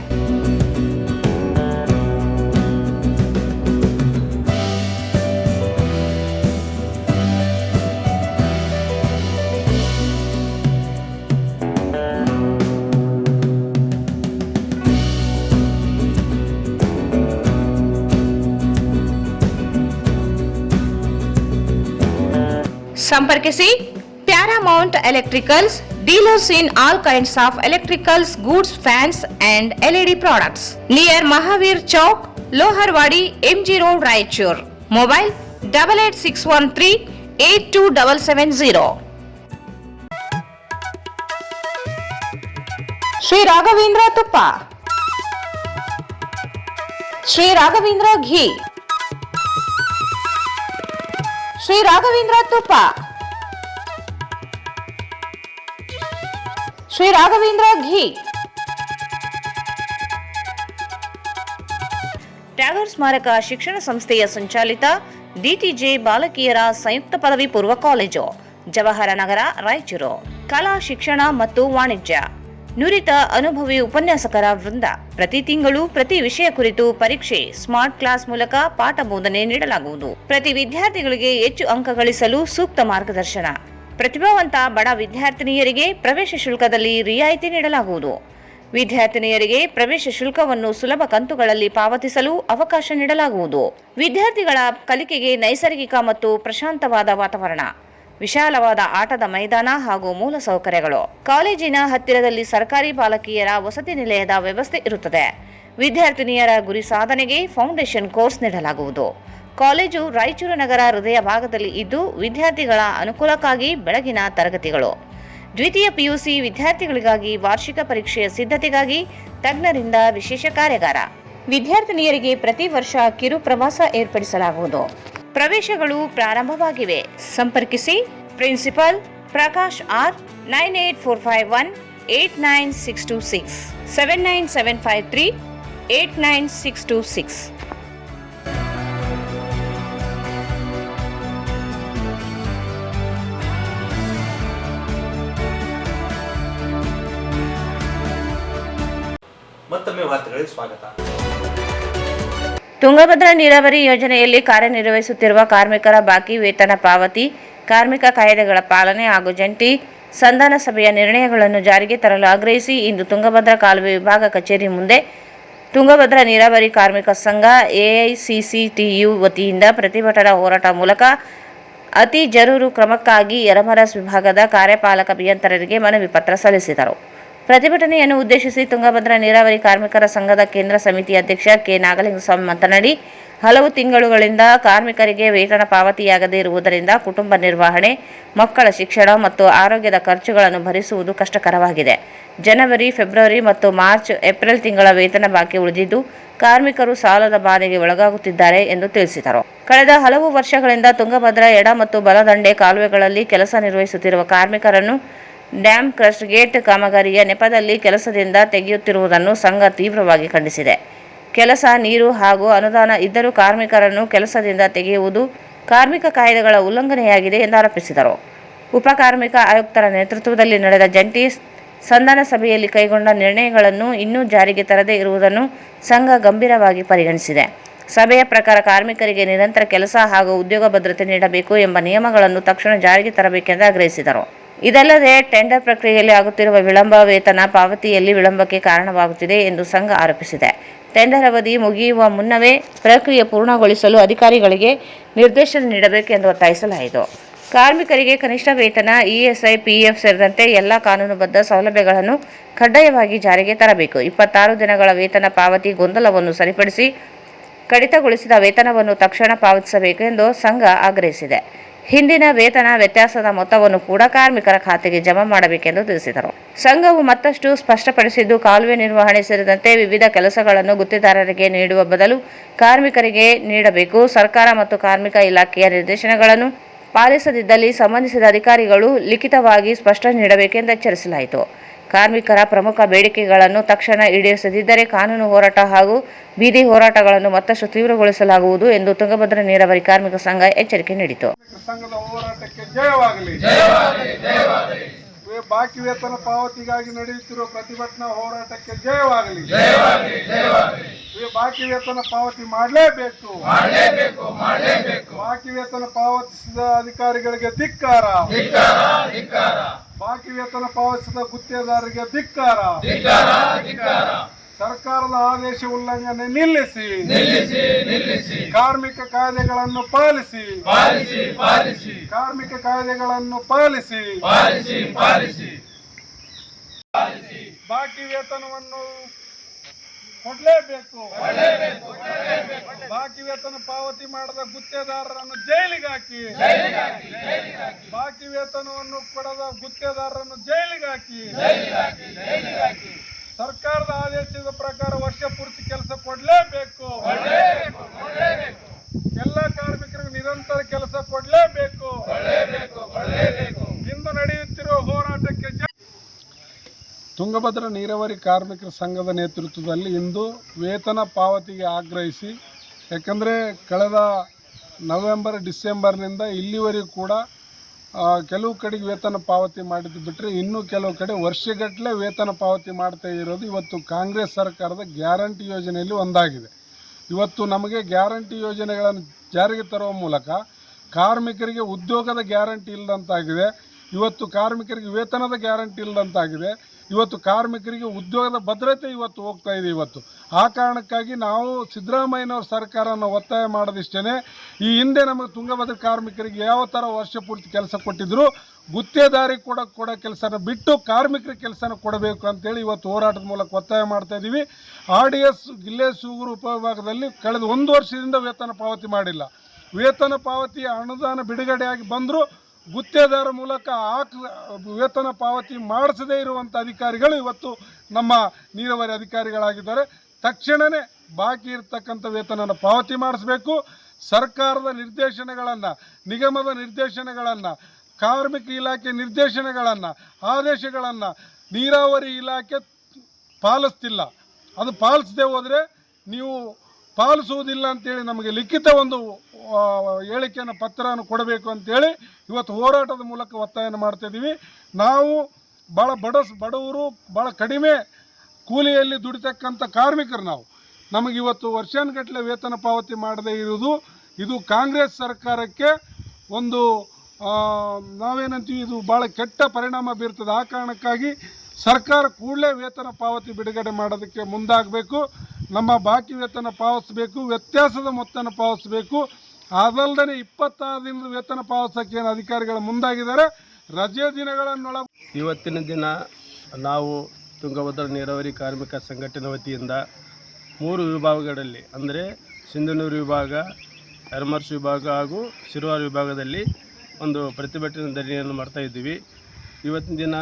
ಸಂಪರ್ಕಿಸಿ Paramount electricals, dealers in all kinds of electricals goods, fans and LED products, near Mahavir Chowk, Loharwadi, MG road, Raichur. Mobile 8861382770. Shri Raghavendra ತುಪ್ಪ, ಶ್ರೀ ರಾಘವೇಂದ್ರ ಘೀ, ಶ್ರೀ ರಾಘವೇಂದ್ರ ತುಪ್ಪ, ಶ್ರೀ ರಾಘವೇಂದ್ರ ಘೀ. ಟ್ಯಾಗೂರ್ ಸ್ಮಾರಕ ಶಿಕ್ಷಣ ಸಂಸ್ಥೆಯ ಸಂಚಾಲಿತ DTJ ಬಾಲಕಿಯರ ಸಂಯುಕ್ತ ಪದವಿ ಪೂರ್ವ ಕಾಲೇಜು, ಜವಾಹರನಗರ, ರಾಯಚೂರು. ಕಲಾ, ಶಿಕ್ಷಣ ಮತ್ತು ವಾಣಿಜ್ಯ ನುರಿತ ಅನುಭವಿ ಉಪನ್ಯಾಸಕರ ವೃಂದ. ಪ್ರತಿ ತಿಂಗಳು ಪ್ರತಿ ವಿಷಯ ಕುರಿತು ಪರೀಕ್ಷೆ, ಸ್ಮಾರ್ಟ್ ಕ್ಲಾಸ್ ಮೂಲಕ ಪಾಠ ಬೋಧನೆ ನೀಡಲಾಗುವುದು. ಪ್ರತಿ ವಿದ್ಯಾರ್ಥಿಗಳಿಗೆ ಹೆಚ್ಚು ಅಂಕ ಗಳಿಸಲು ಸೂಕ್ತ ಮಾರ್ಗದರ್ಶನ. ಪ್ರತಿಭಾವಂತ ಬಡ ವಿದ್ಯಾರ್ಥಿನಿಯರಿಗೆ ಪ್ರವೇಶ ಶುಲ್ಕದಲ್ಲಿ ರಿಯಾಯಿತಿ ನೀಡಲಾಗುವುದು. ವಿದ್ಯಾರ್ಥಿನಿಯರಿಗೆ ಪ್ರವೇಶ ಶುಲ್ಕವನ್ನು ಸುಲಭ ಕಂತುಗಳಲ್ಲಿ ಪಾವತಿಸಲು ಅವಕಾಶ ನೀಡಲಾಗುವುದು. ವಿದ್ಯಾರ್ಥಿಗಳ ಕಲಿಕೆಗೆ ನೈಸರ್ಗಿಕ ಮತ್ತು ಪ್ರಶಾಂತವಾದ ವಾತಾವರಣ, ವಿಶಾಲವಾದ ಆಟದ ಮೈದಾನ ಹಾಗೂ ಮೂಲ ಸೌಕರ್ಯಗಳು. ಕಾಲೇಜಿನ ಹತ್ತಿರದಲ್ಲಿ ಸರ್ಕಾರಿ ಬಾಲಕಿಯರ ವಸತಿ ನಿಲಯದ ವ್ಯವಸ್ಥೆ ಇರುತ್ತದೆ. ವಿದ್ಯಾರ್ಥಿನಿಯರ ಗುರಿ ಸಾಧನೆಗೆ ಫೌಂಡೇಶನ್ ಕೋರ್ಸ್ ನೀಡಲಾಗುವುದು. ಕಾಲೇಜು ರಾಯಚೂರು ನಗರ ಹೃದಯ ಭಾಗದಲ್ಲಿ ಇದ್ದು ವಿದ್ಯಾರ್ಥಿಗಳ ಅನುಕೂಲಕ್ಕಾಗಿ ಬೆಳಗಿನ ತರಗತಿಗಳು. ದ್ವಿತೀಯ ಪಿಯುಸಿ ವಿದ್ಯಾರ್ಥಿಗಳಿಗಾಗಿ ವಾರ್ಷಿಕ ಪರೀಕ್ಷೆಯ ಸಿದ್ಧತೆಗಾಗಿ ತಜ್ಞರಿಂದ ವಿಶೇಷ ಕಾರ್ಯಾಗಾರ. ವಿದ್ಯಾರ್ಥಿನಿಯರಿಗೆ ಪ್ರತಿ ವರ್ಷ ಕಿರು ಪ್ರವಾಸ ಏರ್ಪಡಿಸಲಾಗುವುದು. ಪ್ರವೇಶಗಳು ಪ್ರಾರಂಭವಾಗಿವೆ. ಸಂಪರ್ಕಿಸಿ ಪ್ರಿನ್ಸಿಪಲ್ ಪ್ರಕಾಶ್ ಆರ್ 9845189626 79753899626. ಮತ್ತೊಮ್ಮೆ ವಾರ್ತೆಗಳಿಗೆ ಸ್ವಾಗತ. ತುಂಗಭದ್ರಾ ನೀರಾವರಿ ಯೋಜನೆಯಲ್ಲಿ ಕಾರ್ಯನಿರ್ವಹಿಸುತ್ತಿರುವ ಕಾರ್ಮಿಕರ ಬಾಕಿ ವೇತನ ಪಾವತಿ, ಕಾರ್ಮಿಕ ಕಾಯ್ದೆಗಳ ಪಾಲನೆ ಹಾಗೂ ಜಂಟಿ ಸಂಧಾನ ಸಭೆಯ ನಿರ್ಣಯಗಳನ್ನು ಜಾರಿಗೆ ತರಲು ಆಗ್ರಹಿಸಿ ಇಂದು ತುಂಗಭದ್ರಾ ಕಾಲುವೆ ವಿಭಾಗ ಕಚೇರಿ ಮುಂದೆ ತುಂಗಭದ್ರಾ ನೀರಾವರಿ ಕಾರ್ಮಿಕ ಸಂಘ AICCTU ವತಿಯಿಂದ ಪ್ರತಿಭಟನಾ ಹೋರಾಟ ಮೂಲಕ ಅತಿ ಜರೂರು ಕ್ರಮಕ್ಕಾಗಿ ಯರಮರಸ್ ವಿಭಾಗದ ಕಾರ್ಯಪಾಲಕ ಅಭಿಯಂತರರಿಗೆ ಮನವಿ ಪತ್ರ ಸಲ್ಲಿಸಿದರು. ಪ್ರತಿಭಟನೆಯನ್ನು ಉದ್ದೇಶಿಸಿ ತುಂಗಭದ್ರಾ ನೀರಾವರಿ ಕಾರ್ಮಿಕರ ಸಂಘದ ಕೇಂದ್ರ ಸಮಿತಿ ಅಧ್ಯಕ್ಷ ಕೆ. ನಾಗಲಿಂಗಸ್ವಾಮಿ ಮಾತನಾಡಿ, ಹಲವು ತಿಂಗಳುಗಳಿಂದ ಕಾರ್ಮಿಕರಿಗೆ ವೇತನ ಪಾವತಿಯಾಗದೇ ಇರುವುದರಿಂದ ಕುಟುಂಬ ನಿರ್ವಹಣೆ, ಮಕ್ಕಳ ಶಿಕ್ಷಣ ಮತ್ತು ಆರೋಗ್ಯದ ಖರ್ಚುಗಳನ್ನು ಭರಿಸುವುದು ಕಷ್ಟಕರವಾಗಿದೆ. ಜನವರಿ, ಫೆಬ್ರವರಿ ಮತ್ತು ಮಾರ್ಚ್, ಏಪ್ರಿಲ್ ತಿಂಗಳ ವೇತನ ಬಾಕಿ ಉಳಿದಿದ್ದು ಕಾರ್ಮಿಕರು ಸಾಲದ ಬಾಧೆಗೆ ಒಳಗಾಗುತ್ತಿದ್ದಾರೆ ಎಂದು ತಿಳಿಸಿದರು. ಕಳೆದ ಹಲವು ವರ್ಷಗಳಿಂದ ತುಂಗಭದ್ರಾ ಎಡ ಮತ್ತು ಬಲದಂಡೆ ಕಾಲುವೆಗಳಲ್ಲಿ ಕೆಲಸ ನಿರ್ವಹಿಸುತ್ತಿರುವ ಕಾರ್ಮಿಕರನ್ನು ಡ್ಯಾಂ ಕ್ರಸ್ಟ್ ಗೇಟ್ ಕಾಮಗಾರಿಯ ನೆಪದಲ್ಲಿ ಕೆಲಸದಿಂದ ತೆಗೆಯುತ್ತಿರುವುದನ್ನು ಸಂಘ ತೀವ್ರವಾಗಿ ಖಂಡಿಸಿದೆ. ಕೆಲಸ, ನೀರು ಹಾಗೂ ಅನುದಾನ ಇದ್ದರೂ ಕಾರ್ಮಿಕರನ್ನು ಕೆಲಸದಿಂದ ತೆಗೆಯುವುದು ಕಾರ್ಮಿಕ ಕಾಯ್ದೆಗಳ ಉಲ್ಲಂಘನೆಯಾಗಿದೆ ಎಂದು ಆರೋಪಿಸಿದರು. ಉಪಕಾರ್ಮಿಕ ಆಯುಕ್ತರ ನೇತೃತ್ವದಲ್ಲಿ ನಡೆದ ಜಂಟಿ ಸಂಧಾನ ಸಭೆಯಲ್ಲಿ ಕೈಗೊಂಡ ನಿರ್ಣಯಗಳನ್ನು ಇನ್ನೂ ಜಾರಿಗೆ ತರದೇ ಇರುವುದನ್ನು ಸಂಘ ಗಂಭೀರವಾಗಿ ಪರಿಗಣಿಸಿದೆ. ಸಭೆಯ ಪ್ರಕಾರ ಕಾರ್ಮಿಕರಿಗೆ ನಿರಂತರ ಕೆಲಸ ಹಾಗೂ ಉದ್ಯೋಗ ಭದ್ರತೆ ನೀಡಬೇಕು ಎಂಬ ನಿಯಮಗಳನ್ನು ತಕ್ಷಣ ಜಾರಿಗೆ ತರಬೇಕೆಂದು ಆಗ್ರಹಿಸಿದರು. ಇದಲ್ಲದೆ ಟೆಂಡರ್ ಪ್ರಕ್ರಿಯೆಯಲ್ಲಿ ಆಗುತ್ತಿರುವ ವಿಳಂಬ, ವೇತನ ಪಾವತಿಯಲ್ಲಿ ವಿಳಂಬಕ್ಕೆ ಕಾರಣವಾಗುತ್ತಿದೆ ಎಂದು ಸಂಘ ಆರೋಪಿಸಿದೆ. ಟೆಂಡರ್ ಅವಧಿ ಮುಗಿಯುವ ಮುನ್ನವೇ ಪ್ರಕ್ರಿಯೆ ಪೂರ್ಣಗೊಳಿಸಲು ಅಧಿಕಾರಿಗಳಿಗೆ ನಿರ್ದೇಶನ ನೀಡಬೇಕೆಂದು ಒತ್ತಾಯಿಸಲಾಯಿತು. ಕಾರ್ಮಿಕರಿಗೆ ಕನಿಷ್ಠ ವೇತನ, ESI, PF ಸೇರಿದಂತೆ ಎಲ್ಲ ಕಾನೂನುಬದ್ಧ ಸೌಲಭ್ಯಗಳನ್ನು ಕಡ್ಡಾಯವಾಗಿ ಜಾರಿಗೆ ತರಬೇಕು. 26 ದಿನಗಳ ವೇತನ ಪಾವತಿ ಗೊಂದಲವನ್ನು ಸರಿಪಡಿಸಿ ಕಡಿತಗೊಳಿಸಿದ ವೇತನವನ್ನು ತಕ್ಷಣ ಪಾವತಿಸಬೇಕು ಎಂದು ಸಂಘ ಆಗ್ರಹಿಸಿದೆ. ಹಿಂದಿನ ವೇತನ ವ್ಯತ್ಯಾಸದ ಮೊತ್ತವನ್ನು ಕೂಡ ಕಾರ್ಮಿಕರ ಖಾತೆಗೆ ಜಮಾ ಮಾಡಬೇಕೆಂದು ತಿಳಿಸಿದರು. ಸಂಘವು ಮತ್ತಷ್ಟು ಸ್ಪಷ್ಟಪಡಿಸಿದ್ದು, ಕಾಲುವೆ ನಿರ್ವಹಣೆ ಸೇರಿದಂತೆ ವಿವಿಧ ಕೆಲಸಗಳನ್ನು ಗುತ್ತಿಗೆದಾರರಿಗೆ ನೀಡುವ ಬದಲು ಕಾರ್ಮಿಕರಿಗೆ ನೀಡಬೇಕು. ಸರ್ಕಾರ ಮತ್ತು ಕಾರ್ಮಿಕ ಇಲಾಖೆಯ ನಿರ್ದೇಶನಗಳನ್ನು ಪಾಲಿಸದಿದ್ದಲ್ಲಿ ಸಂಬಂಧಿಸಿದ ಅಧಿಕಾರಿಗಳು ಲಿಖಿತವಾಗಿ ಸ್ಪಷ್ಟನೆ ನೀಡಬೇಕೆಂದು ಎಚ್ಚರಿಸಲಾಯಿತು. ಕಾರ್ಮಿಕರ ಪ್ರಮುಖ ಬೇಡಿಕೆಗಳನ್ನು ತಕ್ಷಣ ಈಡೇರಿಸದಿದ್ದರೆ ಕಾನೂನು ಹೋರಾಟ ಹಾಗೂ ಬೀದಿ ಹೋರಾಟಗಳನ್ನು ಮತ್ತಷ್ಟು ತೀವ್ರಗೊಳಿಸಲಾಗುವುದು ಎಂದು ತುಂಗಭದ್ರಾ ನೀರಾವರಿ ಕಾರ್ಮಿಕ ಸಂಘ ಎಚ್ಚರಿಕೆ ನೀಡಿತು. ಸಂಘದ ಹೋರಾಟಕ್ಕೆ ಜಯವಾಗಲಿ. ಬಾಕಿ ವೇತನ ಪಾವತಿಗಾಗಿ ನಡೆಯುತ್ತಿರುವ ಪ್ರತಿಭಟನಾ ಹೋರಾಟಕ್ಕೆ ಜಯವಾಗಲಿ. ಬಾಕಿ ವೇತನ ಪಾವತಿ ಮಾಡಲೇಬೇಕು. ಬಾಕಿ ವೇತನ ಪಾವತಿಸಿದ ಅಧಿಕಾರಿಗಳಿಗೆ ಧಿಕ್ಕಾರ. ಬಾಕಿ ವೇತನ ಪಾವತಿಸಿದ ಗುತ್ತಿಗೆದಾರರಿಗೆ ಧಿಕ್ಕಾರ. ಸರ್ಕಾರದ ಆದೇಶ ಉಲ್ಲಂಘನೆ ನಿಲ್ಲಿಸಿ. ಕಾರ್ಮಿಕ ಕಾಯ್ದೆಗಳನ್ನು ಪಾಲಿಸಿ. ಕಾರ್ಮಿಕ ಕಾಯ್ದೆಗಳನ್ನು ಪಾಲಿಸಿ. ಬಾಕಿ ವೇತನವನ್ನು ಕೊಡಲೇಬೇಕು. ಬಾಕಿ ವೇತನ ಪಾವತಿ ಮಾಡದ ಗುತ್ತಿಗೆದಾರರನ್ನು ಜೈಲಿಗೆ ಹಾಕಿ. ಬಾಕಿ ವೇತನವನ್ನು ಕೊಡದ ಗುತ್ತಿಗೆದಾರರನ್ನು ಜೈಲಿಗೆ ಹಾಕಿ. ಸರ್ಕಾರದ ಆದೇಶದ ಪ್ರಕಾರ ವರ್ಷ ಪೂರ್ತಿ ಕೆಲಸ ಕೊಡಲೇಬೇಕು. ಎಲ್ಲ ಕಾರ್ಮಿಕರಿಗೆ ನಿರಂತರ ಕೆಲಸ ಕೊಡಲೇಬೇಕು. ಇಂದು ನಡೆಯುತ್ತಿರುವ ಹೋರಾಟಕ್ಕೆ ತುಂಗಭದ್ರಾ ನೀರಾವರಿ ಕಾರ್ಮಿಕರ ಸಂಘದ ನೇತೃತ್ವದಲ್ಲಿ ಇಂದು ವೇತನ ಪಾವತಿಗೆ ಆಗ್ರಹಿಸಿ, ಯಾಕಂದರೆ ಕಳೆದ ನವೆಂಬರ್ ಡಿಸೆಂಬರ್ನಿಂದ ಇಲ್ಲಿವರೆಗೂ ಕೂಡ ಕೆಲವು ಕಡೆಗೆ ವೇತನ ಪಾವತಿ ಮಾಡಿದ್ದು ಬಿಟ್ಟರೆ ಇನ್ನೂ ಕೆಲವು ಕಡೆ ವರ್ಷಗಟ್ಟಲೆ ವೇತನ ಪಾವತಿ ಮಾಡ್ತಾ ಇರೋದು ಇವತ್ತು ಕಾಂಗ್ರೆಸ್ ಸರ್ಕಾರದ ಗ್ಯಾರಂಟಿ ಯೋಜನೆಯಲ್ಲಿ ಒಂದಾಗಿದೆ. ಇವತ್ತು ನಮಗೆ ಗ್ಯಾರಂಟಿ ಯೋಜನೆಗಳನ್ನು ಜಾರಿಗೆ ತರುವ ಮೂಲಕ ಕಾರ್ಮಿಕರಿಗೆ ಉದ್ಯೋಗದ ಗ್ಯಾರಂಟಿ ಇಲ್ಲದಂತಾಗಿದೆ. ಇವತ್ತು ಕಾರ್ಮಿಕರಿಗೆ ವೇತನದ ಗ್ಯಾರಂಟಿ ಇಲ್ಲದಂತಾಗಿದೆ. ಇವತ್ತು ಕಾರ್ಮಿಕರಿಗೆ ಉದ್ಯೋಗದ ಭದ್ರತೆ ಇವತ್ತು ಹೋಗ್ತಾ ಇದೆ. ಇವತ್ತು ಆ ಕಾರಣಕ್ಕಾಗಿ ನಾವು ಸಿದ್ದರಾಮಯ್ಯನವ್ರ ಸರ್ಕಾರನ ಒತ್ತಾಯ ಮಾಡೋದಿಷ್ಟೇ, ಈ ಹಿಂದೆ ನಮಗೆ ತುಂಗಭದ್ರಾ ಕಾರ್ಮಿಕರಿಗೆ ಯಾವ ಥರ ವರ್ಷ ಪೂರ್ತಿ ಕೆಲಸ ಕೊಟ್ಟಿದ್ರು ಗುತ್ತೇದಾರಿ ಕೊಡೋ ಕೆಲಸನ ಬಿಟ್ಟು ಕಾರ್ಮಿಕರ ಕೆಲಸನ ಕೊಡಬೇಕು ಅಂತೇಳಿ ಇವತ್ತು ಹೋರಾಟದ ಮೂಲಕ ಒತ್ತಾಯ ಮಾಡ್ತಾ ಇದ್ದೀವಿ. RDS ಗಿಲ್ಲೇಸೂಗೂರು ಉಪವಿಭಾಗದಲ್ಲಿ ಕಳೆದ 1 ವರ್ಷದಿಂದ ವೇತನ ಪಾವತಿ ಮಾಡಿಲ್ಲ. ವೇತನ ಪಾವತಿ ಅನುದಾನ ಬಿಡುಗಡೆಯಾಗಿ ಬಂದರೂ ಗುತ್ತೇದಾರ ಮೂಲಕ ವೇತನ ಪಾವತಿ ಮಾಡಿಸದೇ ಇರುವಂಥ ಅಧಿಕಾರಿಗಳು ಇವತ್ತು ನಮ್ಮ ನೀರಾವರಿ ಅಧಿಕಾರಿಗಳಾಗಿದ್ದಾರೆ. ತಕ್ಷಣವೇ ಬಾಕಿ ಇರತಕ್ಕಂಥ ವೇತನನ ಪಾವತಿ ಮಾಡಿಸಬೇಕು. ಸರ್ಕಾರದ ನಿರ್ದೇಶನಗಳನ್ನು, ನಿಗಮದ ನಿರ್ದೇಶನಗಳನ್ನು, ಕಾರ್ಮಿಕ ಇಲಾಖೆ ನಿರ್ದೇಶನಗಳನ್ನು, ಆದೇಶಗಳನ್ನು ನೀರಾವರಿ ಇಲಾಖೆ ಪಾಲಿಸ್ತಿಲ್ಲ. ಅದು ಪಾಲಿಸದೆ ಹೋದರೆ ನೀವು ಪಾಲಿಸುವುದಿಲ್ಲ ಅಂತೇಳಿ ನಮಗೆ ಲಿಖಿತ ಒಂದು ಹೇಳಿಕೆಯನ್ನು ಪತ್ರವನ್ನು ಕೊಡಬೇಕು ಅಂತೇಳಿ ಇವತ್ತು ಹೋರಾಟದ ಮೂಲಕ ಒತ್ತಾಯನ ಮಾಡ್ತಾಯಿದ್ದೀವಿ. ನಾವು ಭಾಳ ಬಡವರು, ಭಾಳ ಕಡಿಮೆ ಕೂಲಿಯಲ್ಲಿ ದುಡಿತಕ್ಕಂಥ ಕಾರ್ಮಿಕರು ನಮಗಿವತ್ತು ವರ್ಷಾನುಗಟ್ಟಲೆ ವೇತನ ಪಾವತಿ ಮಾಡದೇ ಇರುವುದು ಇದು ಕಾಂಗ್ರೆಸ್ ಸರ್ಕಾರಕ್ಕೆ ಒಂದು ನಾವೇನಂತೀವಿ ಇದು ಭಾಳ ಕೆಟ್ಟ ಪರಿಣಾಮ ಬೀರ್ತದೆ. ಆ ಕಾರಣಕ್ಕಾಗಿ ಸರ್ಕಾರ ಕೂಡಲೇ ವೇತನ ಪಾವತಿ ಬಿಡುಗಡೆ ಮಾಡೋದಕ್ಕೆ ಮುಂದಾಗಬೇಕು. ನಮ್ಮ ಬಾಕಿ ವೇತನ ಪಾವತಿಸಬೇಕು, ವ್ಯತ್ಯಾಸದ ಮೊತ್ತನ ಪಾವತಿಸಬೇಕು. ಅದಲ್ಲದೆ 26 ದಿನದ ವೇತನ ಪಾವತಿಸೋಕ್ಕೆ ಏನು ಅಧಿಕಾರಿಗಳು ಮುಂದಾಗಿದ್ದಾರೆ. ರಜೆ ದಿನಗಳನ್ನೊಳಗ ಇವತ್ತಿನ ದಿನ ನಾವು ತುಂಗಭದ್ರಾ ನೀರಾವರಿ ಕಾರ್ಮಿಕ ಸಂಘಟನೆ ವತಿಯಿಂದ 3 ವಿಭಾಗಗಳಲ್ಲಿ ಅಂದರೆ ಸಿಂಧನೂರು ವಿಭಾಗ, ಯರಮರ್ಸ್ ವಿಭಾಗ ಹಾಗೂ ಶಿರವಾರ ವಿಭಾಗದಲ್ಲಿ ಒಂದು ಪ್ರತಿಭಟನೆ ಧರಣಿಯನ್ನು ಮಾಡ್ತಾಯಿದ್ದೀವಿ. ಇವತ್ತಿನ ದಿನ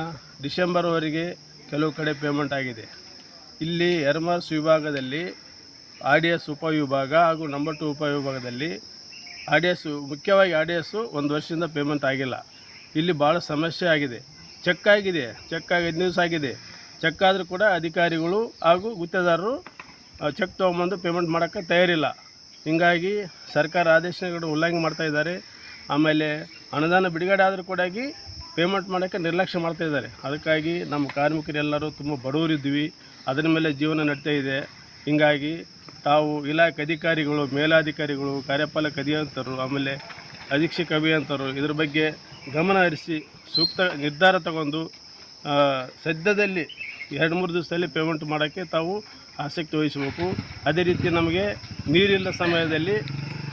ಡಿಸೆಂಬರ್ವರೆಗೆ ಕೆಲವು ಕಡೆ ಪೇಮೆಂಟ್ ಆಗಿದೆ. ಇಲ್ಲಿ ಯರಮರ್ಸ್ ವಿಭಾಗದಲ್ಲಿ RDS ಉಪವಿಭಾಗ ಹಾಗೂ ನಂಬರ್ 2 ಉಪವಿಭಾಗದಲ್ಲಿ ಮುಖ್ಯವಾಗಿ RDS 1 ವರ್ಷದಿಂದ ಪೇಮೆಂಟ್ ಆಗಿಲ್ಲ. ಇಲ್ಲಿ ಭಾಳ ಸಮಸ್ಯೆ ಆಗಿದೆ. ಚೆಕ್ ಆಗಿ 15 ದಿವಸ ಆಗಿದೆ. ಚೆಕ್ ಆದರೂ ಕೂಡ ಅಧಿಕಾರಿಗಳು ಹಾಗೂ ಗುತ್ತೇದಾರರು ಚೆಕ್ ತೊಗೊಂಬಂದು ಪೇಮೆಂಟ್ ಮಾಡೋಕ್ಕೆ ತಯಾರಿಲ್ಲ. ಹೀಗಾಗಿ ಸರ್ಕಾರ ಆದೇಶಗಳು ಉಲ್ಲಂಘನೆ ಮಾಡ್ತಾಯಿದ್ದಾರೆ. ಆಮೇಲೆ ಅನುದಾನ ಬಿಡುಗಡೆ ಆದರೂ ಕೂಡ ಪೇಮೆಂಟ್ ಮಾಡೋಕ್ಕೆ ನಿರ್ಲಕ್ಷ್ಯ ಮಾಡ್ತಾಯಿದ್ದಾರೆ. ಅದಕ್ಕಾಗಿ ನಮ್ಮ ಕಾರ್ಮಿಕರೆಲ್ಲರೂ ತುಂಬ ಬಡವರಿದ್ದೀವಿ, ಅದರ ಮೇಲೆ ಜೀವನ ನಡೀತಾ ಇದೆ. ಹೀಗಾಗಿ ತಾವು ಇಲಾಖೆ ಅಧಿಕಾರಿಗಳು, ಮೇಲಾಧಿಕಾರಿಗಳು, ಕಾರ್ಯಪಾಲಕ ಅಭಿಯಂತರು, ಆಮೇಲೆ ಅಧೀಕ್ಷಕ ಅಭಿಯಂತರು ಇದ್ರ ಬಗ್ಗೆ ಗಮನ ಹರಿಸಿ ಸೂಕ್ತ ನಿರ್ಧಾರ ತಗೊಂಡು ಸದ್ಯದಲ್ಲಿ 2-3 ದಿವಸದಲ್ಲಿ ಪೇಮೆಂಟ್ ಮಾಡೋಕ್ಕೆ ತಾವು ಆಸಕ್ತಿ ವಹಿಸಬೇಕು. ಅದೇ ರೀತಿ ನಮಗೆ ನೀರಿಲ್ಲ ಸಮಯದಲ್ಲಿ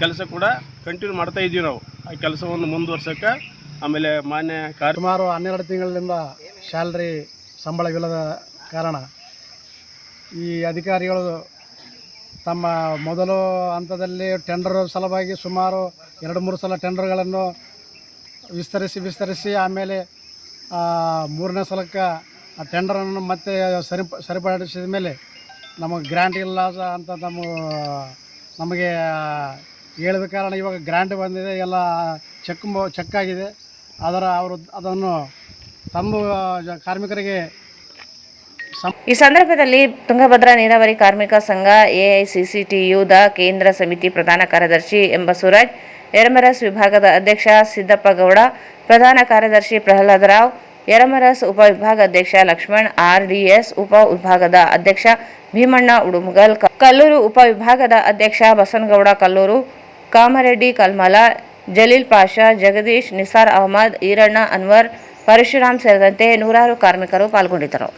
ಕೆಲಸ ಕೂಡ ಕಂಟಿನ್ಯೂ ಮಾಡ್ತಾಯಿದ್ದೀವಿ. ನಾವು ಆ ಕೆಲಸವನ್ನು ಮುಂದುವರ್ಸೋಕ್ಕೆ ಆಮೇಲೆ ಮಾನ್ಯ ಸುಮಾರು 12 ತಿಂಗಳಿಂದ ಸ್ಯಾಲ್ರಿ ಸಂಬಳವಿಲ್ಲದ ಕಾರಣ ಈ ಅಧಿಕಾರಿಗಳು ತಮ್ಮ ಮೊದಲು ಹಂತದಲ್ಲಿ ಟೆಂಡರ್ ಸಲುವಾಗಿ ಸುಮಾರು 2-3 ಸಲ ಟೆಂಡರ್ಗಳನ್ನು ವಿಸ್ತರಿಸಿ ಆಮೇಲೆ 3ನೇ ಸಲಕ್ಕೆ ಆ ಟೆಂಡರನ್ನು ಮತ್ತೆ ಸರಿಪಡಿಸಿದ ಮೇಲೆ ನಮಗೆ ಗ್ರ್ಯಾಂಟ್ ಇಲ್ಲ ಅಂತ ನಮಗೆ ಹೇಳಿದ ಕಾರಣ ಇವಾಗ ಗ್ರ್ಯಾಂಟ್ ಬಂದಿದೆ, ಎಲ್ಲ ಚೆಕ್ ಆಗಿದೆ. ಅದನ್ನು ತಂದು ಕಾರ್ಮಿಕರಿಗೆ ಈ ಸಂದರ್ಭದಲ್ಲಿ ತುಂಗಭದ್ರಾ ನೀರಾವರಿ ಕಾರ್ಮಿಕ ಸಂಘ AICCTUದ ಕೇಂದ್ರ ಸಮಿತಿ ಪ್ರಧಾನ ಕಾರ್ಯದರ್ಶಿ ಎಂ ಬಸವರಾಜ್, ಯರಮರಸ್ ವಿಭಾಗದ ಅಧ್ಯಕ್ಷ ಸಿದ್ದಪ್ಪ ಗೌಡ, ಪ್ರಧಾನ ಕಾರ್ಯದರ್ಶಿ ಪ್ರಹ್ಲಾದರಾವ್, ಯರಮರಸ್ ಉಪವಿಭಾಗ ಅಧ್ಯಕ್ಷ ಲಕ್ಷ್ಮಣ್, RDS ಉಪವಿಭಾಗದ ಅಧ್ಯಕ್ಷ ಭೀಮಣ್ಣ ಉಡುಮಗಲ್, ಕಲ್ಲೂರು ಉಪವಿಭಾಗದ ಅಧ್ಯಕ್ಷ ಬಸನಗೌಡ ಕಲ್ಲೂರು, ಕಾಮರೆಡ್ಡಿ ಕಲ್ಮಲ, ಜಲೀಲ್ ಪಾಷಾ, ಜಗದೀಶ್, ನಿಸಾರ್ ಅಹಮದ್, ಈರಣ್ಣ, ಅನ್ವರ್, ಪರಶುರಾಮ್ ಸೇರಿದಂತೆ ನೂರಾರು ಕಾರ್ಮಿಕರು ಪಾಲ್ಗೊಂಡಿದ್ದರು.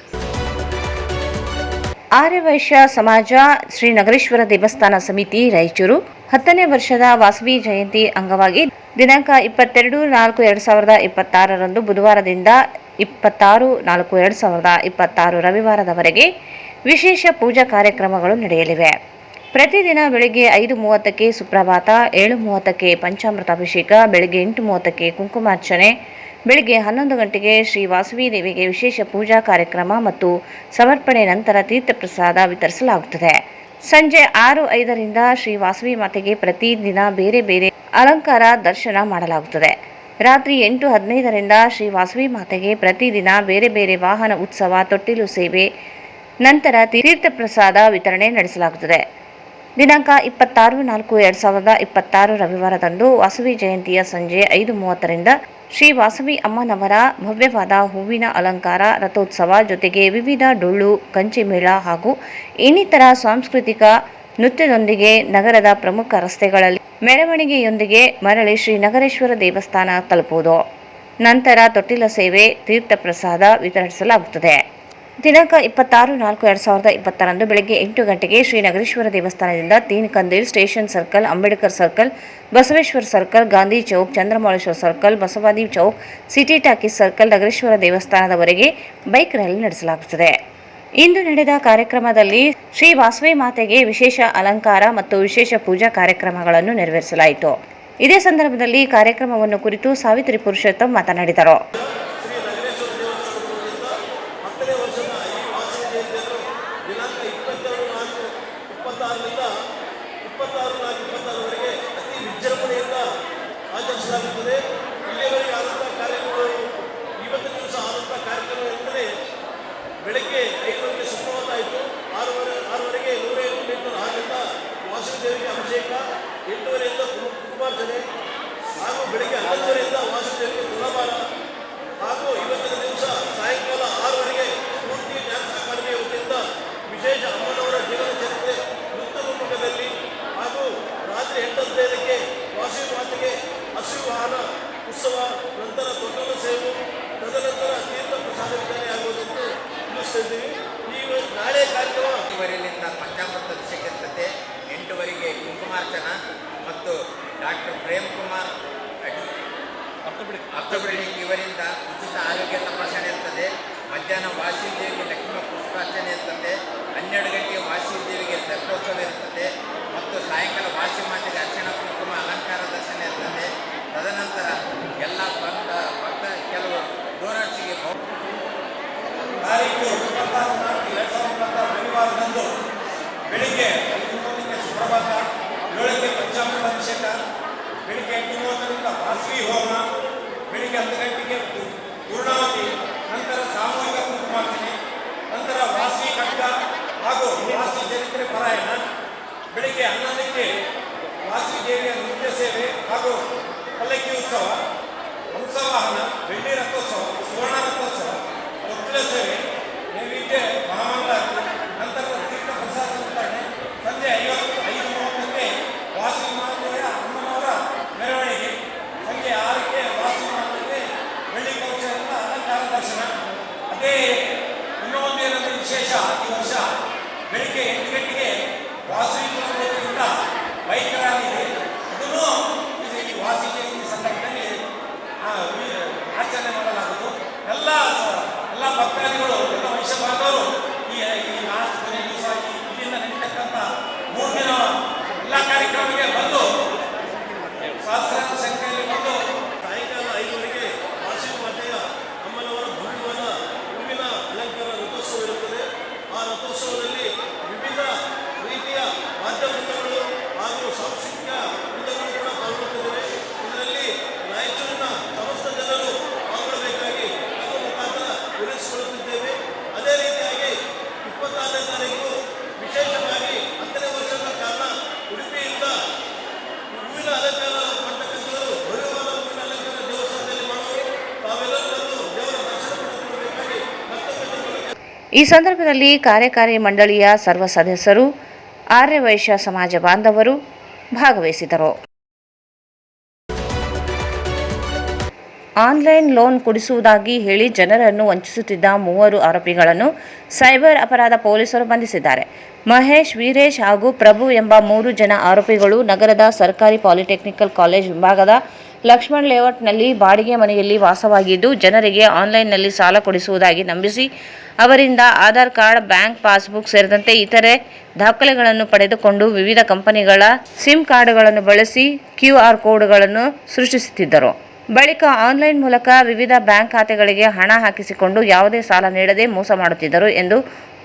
ಆರ್ಯವೈಶ್ಯ ಸಮಾಜ ಶ್ರೀ ನಗರೇಶ್ವರ ದೇವಸ್ಥಾನ ಸಮಿತಿ ರಾಯಚೂರು 10ನೇ ವರ್ಷದ ವಾಸವಿ ಜಯಂತಿ ಅಂಗವಾಗಿ ದಿನಾಂಕ 22/4/2026 ಬುಧವಾರದಿಂದ 26/4/2026 ರವಿವಾರದವರೆಗೆ ವಿಶೇಷ ಪೂಜಾ ಕಾರ್ಯಕ್ರಮಗಳು ನಡೆಯಲಿವೆ. ಪ್ರತಿದಿನ ಬೆಳಗ್ಗೆ 5:30ಕ್ಕೆ ಸುಪ್ರಭಾತ, 7:30ಕ್ಕೆ ಪಂಚಾಮೃತಾಭಿಷೇಕ, ಬೆಳಗ್ಗೆ 8:30ಕ್ಕೆ ಕುಂಕುಮಾರ್ಚನೆ, ಬೆಳಗ್ಗೆ 11 ಗಂಟೆಗೆ ಶ್ರೀ ವಾಸವಿ ದೇವಿಗೆ ವಿಶೇಷ ಪೂಜಾ ಕಾರ್ಯಕ್ರಮ ಮತ್ತು ಸಮರ್ಪಣೆ ನಂತರ ತೀರ್ಥಪ್ರಸಾದ ವಿತರಿಸಲಾಗುತ್ತದೆ. ಸಂಜೆ 6:05ರಿಂದ ಶ್ರೀ ವಾಸವಿ ಮಾತೆಗೆ ಪ್ರತಿದಿನ ಬೇರೆ ಬೇರೆ ಅಲಂಕಾರ ದರ್ಶನ ಮಾಡಲಾಗುತ್ತದೆ. ರಾತ್ರಿ 8:15ರಿಂದ ಶ್ರೀ ವಾಸವಿ ಮಾತೆಗೆ ಪ್ರತಿದಿನ ಬೇರೆ ಬೇರೆ ವಾಹನ ಉತ್ಸವ, ತೊಟ್ಟಿಲು ಸೇವೆ, ನಂತರ ತೀರ್ಥಪ್ರಸಾದ ವಿತರಣೆ ನಡೆಸಲಾಗುತ್ತದೆ. ದಿನಾಂಕ 26/4/2026 ರವಿವಾರದಂದು ವಾಸವಿ ಜಯಂತಿಯ ಸಂಜೆ 5:30ರಿಂದ ಶ್ರೀ ವಾಸವಿ ಅಮ್ಮನವರ ಭವ್ಯವಾದ ಹೂವಿನ ಅಲಂಕಾರ, ರಥೋತ್ಸವ ಜೊತೆಗೆ ವಿವಿಧ ಡೊಳ್ಳು, ಕಂಚಿಮೇಳ ಹಾಗೂ ಇನ್ನಿತರ ಸಾಂಸ್ಕೃತಿಕ ನೃತ್ಯದೊಂದಿಗೆ ನಗರದ ಪ್ರಮುಖ ರಸ್ತೆಗಳಲ್ಲಿ ಮೆರವಣಿಗೆಯೊಂದಿಗೆ ಮರಳಿ ಶ್ರೀ ನಗರೇಶ್ವರ ದೇವಸ್ಥಾನ ತಲುಪುವುದು. ನಂತರ ತೊಟ್ಟಿಲ ಸೇವೆ, ತೀರ್ಥ ಪ್ರಸಾದ ವಿತರಿಸಲಾಗುತ್ತದೆ. ದಿನಾಂಕ 26/4/2020 ಬೆಳಗ್ಗೆ 8 ಗಂಟೆಗೆ ಶ್ರೀ ನಗರೇಶ್ವರ ದೇವಸ್ಥಾನದಿಂದ Teen Kandil, station circle, Ambedkar circle, Basaveshwara circle, Gandhi Chowk, Chandramouleshwara circle, Basavadi Chowk, city talkies circle, Nagareshwara ದೇವಸ್ಥಾನದವರೆಗೆ ಬೈಕ್ ರ್ಯಾಲಿ ನಡೆಸಲಾಗುತ್ತದೆ. ಇಂದು ನಡೆದ ಕಾರ್ಯಕ್ರಮದಲ್ಲಿ ಶ್ರೀ ವಾಸವಿ ಮಾತೆಗೆ ವಿಶೇಷ ಅಲಂಕಾರ ಮತ್ತು ವಿಶೇಷ ಪೂಜಾ ಕಾರ್ಯಕ್ರಮಗಳನ್ನು ನೆರವೇರಿಸಲಾಯಿತು. ಇದೇ ಸಂದರ್ಭದಲ್ಲಿ ಕಾರ್ಯಕ್ರಮವನ್ನು ಕುರಿತು ಸಾವಿತ್ರಿ ಪುರುಷೋತ್ತಮ್ ಮಾತನಾಡಿದರು. ಆಚರಿಸಲಾಗುತ್ತದೆ. ಇಲ್ಲಿಯವರೆಗೆ ಆದಂಥ ಕಾರ್ಯಕ್ರಮಗಳು ಇವತ್ತಿನ ದಿವಸ ಆದಂಥ ಕಾರ್ಯಕ್ರಮ ಎಂದರೆ ಬೆಳಗ್ಗೆ 5 ಗಂಟೆಗೆ ಸುಪ್ರಭಾತ ಆಯಿತು. 6:30ಗೆ 108 ಲೀಟರ್ ಹಾಲಿಂದ ವಾಸುದೇವಿಗೆ ಅಭಿಷೇಕ, 8:30ಯಿಂದ ಕುಂಕುಮಾರ್ಚನೆ ಹಾಗೂ ಬೆಳಗ್ಗೆ 11:30ಯಿಂದ ವಾಸುದೇವಿಗೆ ತುಲಾಭಾರ ಹಾಗೂ ಇವತ್ತಿನ ದಿವಸ ಸಾಯಂಕಾಲ 6:00ವರೆಗೆ ಸ್ಫೂರ್ತಿ ಡ್ಯಾನ್ಸ್ ಅಕಾಡೆಮಿ ವತಿಯಿಂದ ವಿಶೇಷ ಅಮ್ಮನವರ ಜೀವನ ಚರಿತ್ರೆ ನೃತ್ಯ ರೂಪಕದಲ್ಲಿ ಹಾಗೂ ರಾತ್ರಿ 8:15ಕ್ಕೆ ವಾಸವಿ ಮಾತೆಗೆ ಹಸಿರು ವಾಹನ ಉತ್ಸವ, ನಂತರ ತೊಟ್ಟಲ ಸೇವೆ, ತದನಂತರ ತೀರ್ಥ ಪ್ರಸಾದ ವಿತರಣೆ ಆಗುವುದೆಂದು ತಿಳಿಸ್ತಾ ಇದ್ದೀವಿ. ಈ ನಾಳೆ ಕಾರ್ಯಕ್ರಮ 8:30ರಿಂದ ಪಂಚಾಮೃತ ಅಭಿಷೇಕಿರ್ತದೆ. 8:00ವರೆಗೆ ಕುಂಕುಮಾರ್ಚನ ಮತ್ತು ಡಾಕ್ಟರ್ ಪ್ರೇಮ್ ಕುಮಾರ್ ಅರ್ಥಬಿಡಿ ಇವರಿಂದ ಉಚಿತ ಆರೋಗ್ಯ ತಪಾಸಣೆ ಇರ್ತದೆ. ಮಧ್ಯಾಹ್ನ ವಾಸಿದೇವಿಗೆ ಲಕ್ಷ್ಮೀ ಪುಷ್ಪಾರ್ಚನೆ ಇರ್ತದೆ. 12 ಗಂಟೆಗೆ ವಾಸಿದೇವಿಗೆ ರಥೋತ್ಸವ ಇರ್ತದೆ ಮತ್ತು ಸಾಯಂಕಾಲ ವಾಸಿ ಮಾತೆಗೆ ಅರ್ಚನಾ ಕುಂಕುಮ ಅಲಂಕಾರ ದರ್ಶನ ಇರ್ತದೆ. ತದನಂತರ ಎಲ್ಲ ಭಕ್ತ ಕೆಲವು ಡೋನರ್ಸ್ಗೆ ತಾರೀಕು 26/4/2020 ರವಿವಾರದಂದು ಬೆಳಿಗ್ಗೆ 5:30ಕ್ಕೆ ಸುಪ್ರಭಾತ, 7ಕ್ಕೆ ಪಂಚಾಮೃತ ಅಭಿಷೇಕ, ಬೆಳಿಗ್ಗೆ 8:30ರಿಂದ ವಾಸವಿ ಹೋಮ, ಬೆಳಿಗ್ಗೆ 10 ಗಂಟೆಗೆ ಪೂರ್ಣಾವತಿ, ನಂತರ ಸಾಮೂಹಿಕ ಕುಂಕುಮಾರ್ಚನೆ, ನಂತರ ವಾಸವಿ ಖಡ್ಗ ಹಾಗೂ ವಾಸವಿ ಚರಿತ್ರೆ ಪಾರಾಯಣ, ಬೆಳಿಗ್ಗೆ 11ಕ್ಕೆ ವಾಸವಿ ದೇವಿಯ ನೃತ್ಯ ಸೇವೆ ಹಾಗೂ ಪಲ್ಲಕ್ಕಿ ಉತ್ಸವ, ಹಂಸವಾಹನ, ಬೆಳ್ಳಿ ರಥೋತ್ಸವ, ಸುವರ್ಣ ರಥೋತ್ಸವ, ತೊಟ್ಟಿಲ ಸೇವೆ, ನೈವೇದ್ಯ ಮಹಾಮಂಗಳಾರತಿ, ನಂತರ ತೀರ್ಥ ಪ್ರಸಾದ ವಿತರಣೆ. ಸಂಜೆ 5:30ಕ್ಕೆ ವಾಸವಿ ಮಾತೆಯ ಅಮ್ಮನವರ ಮೆರವಣಿಗೆ, ಸಂಜೆ 6ಕ್ಕೆ ವಾಸವಿ ಮಾತೆಗೆ ಬೆಳ್ಳಿ ಕವಚದಿಂದ ಅಲಂಕಾರ ದರ್ಶನ. ಅದೇ ಇನ್ನೂ ಒಂದೇನಂದ್ರೆ ವಿಶೇಷ, ಈ ವರ್ಷ ಬೆಳಿಗ್ಗೆ 8 ಗಂಟೆಗೆ ವಾಸವಿ ಕುಲದಿಂದ ಬೈಕ್ ರ್ಯಾಲಿ ಇದೆ. ಅದನ್ನು ಈ ವಾಸಿ ಜಯಂತಿ ಸಂದರ್ಭದಲ್ಲಿ ಆಚರಣೆ ಮಾಡಲಾಗುವುದು. ಎಲ್ಲ ಭಕ್ತಾದಿಗಳು, ಎಲ್ಲ ವೈಶ್ಯ ಬಾಂಧವರು ಈ ಲಾಸ್ಟ್ ಕೊನೆ ದಿವಸ ಇಲ್ಲಿಂದ ನಡೀತಕ್ಕಂಥ 3 ದಿನ ಎಲ್ಲ ಕಾರ್ಯಕ್ರಮಕ್ಕೆ ಬಂದು ಸಹಸ್ರಾರು ಸಂಖ್ಯೆಯಲ್ಲಿ ಬಂದು ಸಾಯಂಕಾಲ 5:00ವರೆಗೆ ವಾಸವಿ ಮಾತೆಯ ಅಮ್ಮನವರ ಭವ್ಯವಾದ ಹೂವಿನ ಅಲಂಕಾರ ರಥೋತ್ಸವ ಇರುತ್ತದೆ. ಆ ರಥೋತ್ಸವದಲ್ಲಿ ವಿವಿಧ ರೀತಿಯ ವಾದ್ಯವೃಂದಗಳು ಹಾಗೂ ಸಾಂಸ್ಕೃತಿಕ ವೃಂದಗಳು ಕೂಡ ಪಾಲ್ಗೊಳ್ಳುತ್ತಿವೆ. ಇದರಲ್ಲಿ ರಾಯಚೂರಿನ ಸಮಸ್ತ ಜನರು ಪಾಲ್ಗೊಳ್ಳಬೇಕಾಗಿ ನಮ್ಮ ಮುಖಾಂತರ ವಿನಂತಿಸಿಕೊಳ್ಳುತ್ತಿದ್ದೇವೆ. ಅದೇ ರೀತಿಯಾಗಿ 26ನೇ ತಾರೀಕು ವಿಶೇಷವಾಗಿ 10ನೇ ವರ್ಷದ ಕಾರಣ ಉಡುಪಿಯಿಂದ ಹೂವಿನ ಅಲಂಕಾರ ಮಾಡ್ತಕ್ಕಂಥವರು, ಭವ್ಯವಾದ ಹೂವಿನ ಅಲಂಕಾರ ದೇವಸ್ಥಾನದಲ್ಲಿ ಮಾಡುವರು. ತಾವೆಲ್ಲರೂ ಬಂದು ದೇವರ ದರ್ಶನ ಪಡೆದುಕೊಳ್ಳಬೇಕಾಗಿ ಮತ್ತೊಮ್ಮೆ ಈ ಸಂದರ್ಭದಲ್ಲಿ ಕಾರ್ಯಕಾರಿ ಮಂಡಳಿಯ ಸರ್ವ ಸದಸ್ಯರು, ಆರ್ಯ ವೈಶ್ಯ ಸಮಾಜ ಬಾಂಧವರು ಭಾಗವಹಿಸಿದರು. ಆನ್ಲೈನ್ ಲೋನ್ ಕೊಡಿಸುವುದಾಗಿ ಹೇಳಿ ಜನರನ್ನು ವಂಚಿಸುತ್ತಿದ್ದ 3 ಆರೋಪಿಗಳನ್ನು ಸೈಬರ್ ಅಪರಾಧ ಪೊಲೀಸರು ಬಂಧಿಸಿದ್ದಾರೆ. ಮಹೇಶ್, ವೀರೇಶ್ ಹಾಗೂ ಪ್ರಭು ಎಂಬ 3 ಜನ ಆರೋಪಿಗಳು ನಗರದ ಸರ್ಕಾರಿ ಪಾಲಿಟೆಕ್ನಿಕಲ್ ಕಾಲೇಜ್ ಮುಂಭಾಗದ ಲಕ್ಷ್ಮಣ್ ಲೇಔಟ್ನಲ್ಲಿ ಬಾಡಿಗೆ ಮನೆಯಲ್ಲಿ ವಾಸವಾಗಿದ್ದು, ಜನರಿಗೆ ಆನ್ಲೈನ್ನಲ್ಲಿ ಸಾಲ ಕೊಡಿಸುವುದಾಗಿ ನಂಬಿಸಿ ಅವರಿಂದ ಆಧಾರ್ ಕಾರ್ಡ್, ಬ್ಯಾಂಕ್ ಪಾಸ್ಬುಕ್ ಸೇರಿದಂತೆ ಇತರೆ ದಾಖಲೆಗಳನ್ನು ಪಡೆದುಕೊಂಡು ವಿವಿಧ ಕಂಪನಿಗಳ ಸಿಮ್ ಕಾರ್ಡ್ಗಳನ್ನು ಬಳಸಿ QR ಕೋಡ್ಗಳನ್ನು ಸೃಷ್ಟಿಸುತ್ತಿದ್ದರು. ಬಳಿಕ ಆನ್ಲೈನ್ ಮೂಲಕ ವಿವಿಧ ಬ್ಯಾಂಕ್ ಖಾತೆಗಳಿಗೆ ಹಣ ಹಾಕಿಸಿಕೊಂಡು ಯಾವುದೇ ಸಾಲ ನೀಡದೆ ಮೋಸ ಮಾಡುತ್ತಿದ್ದರು ಎಂದು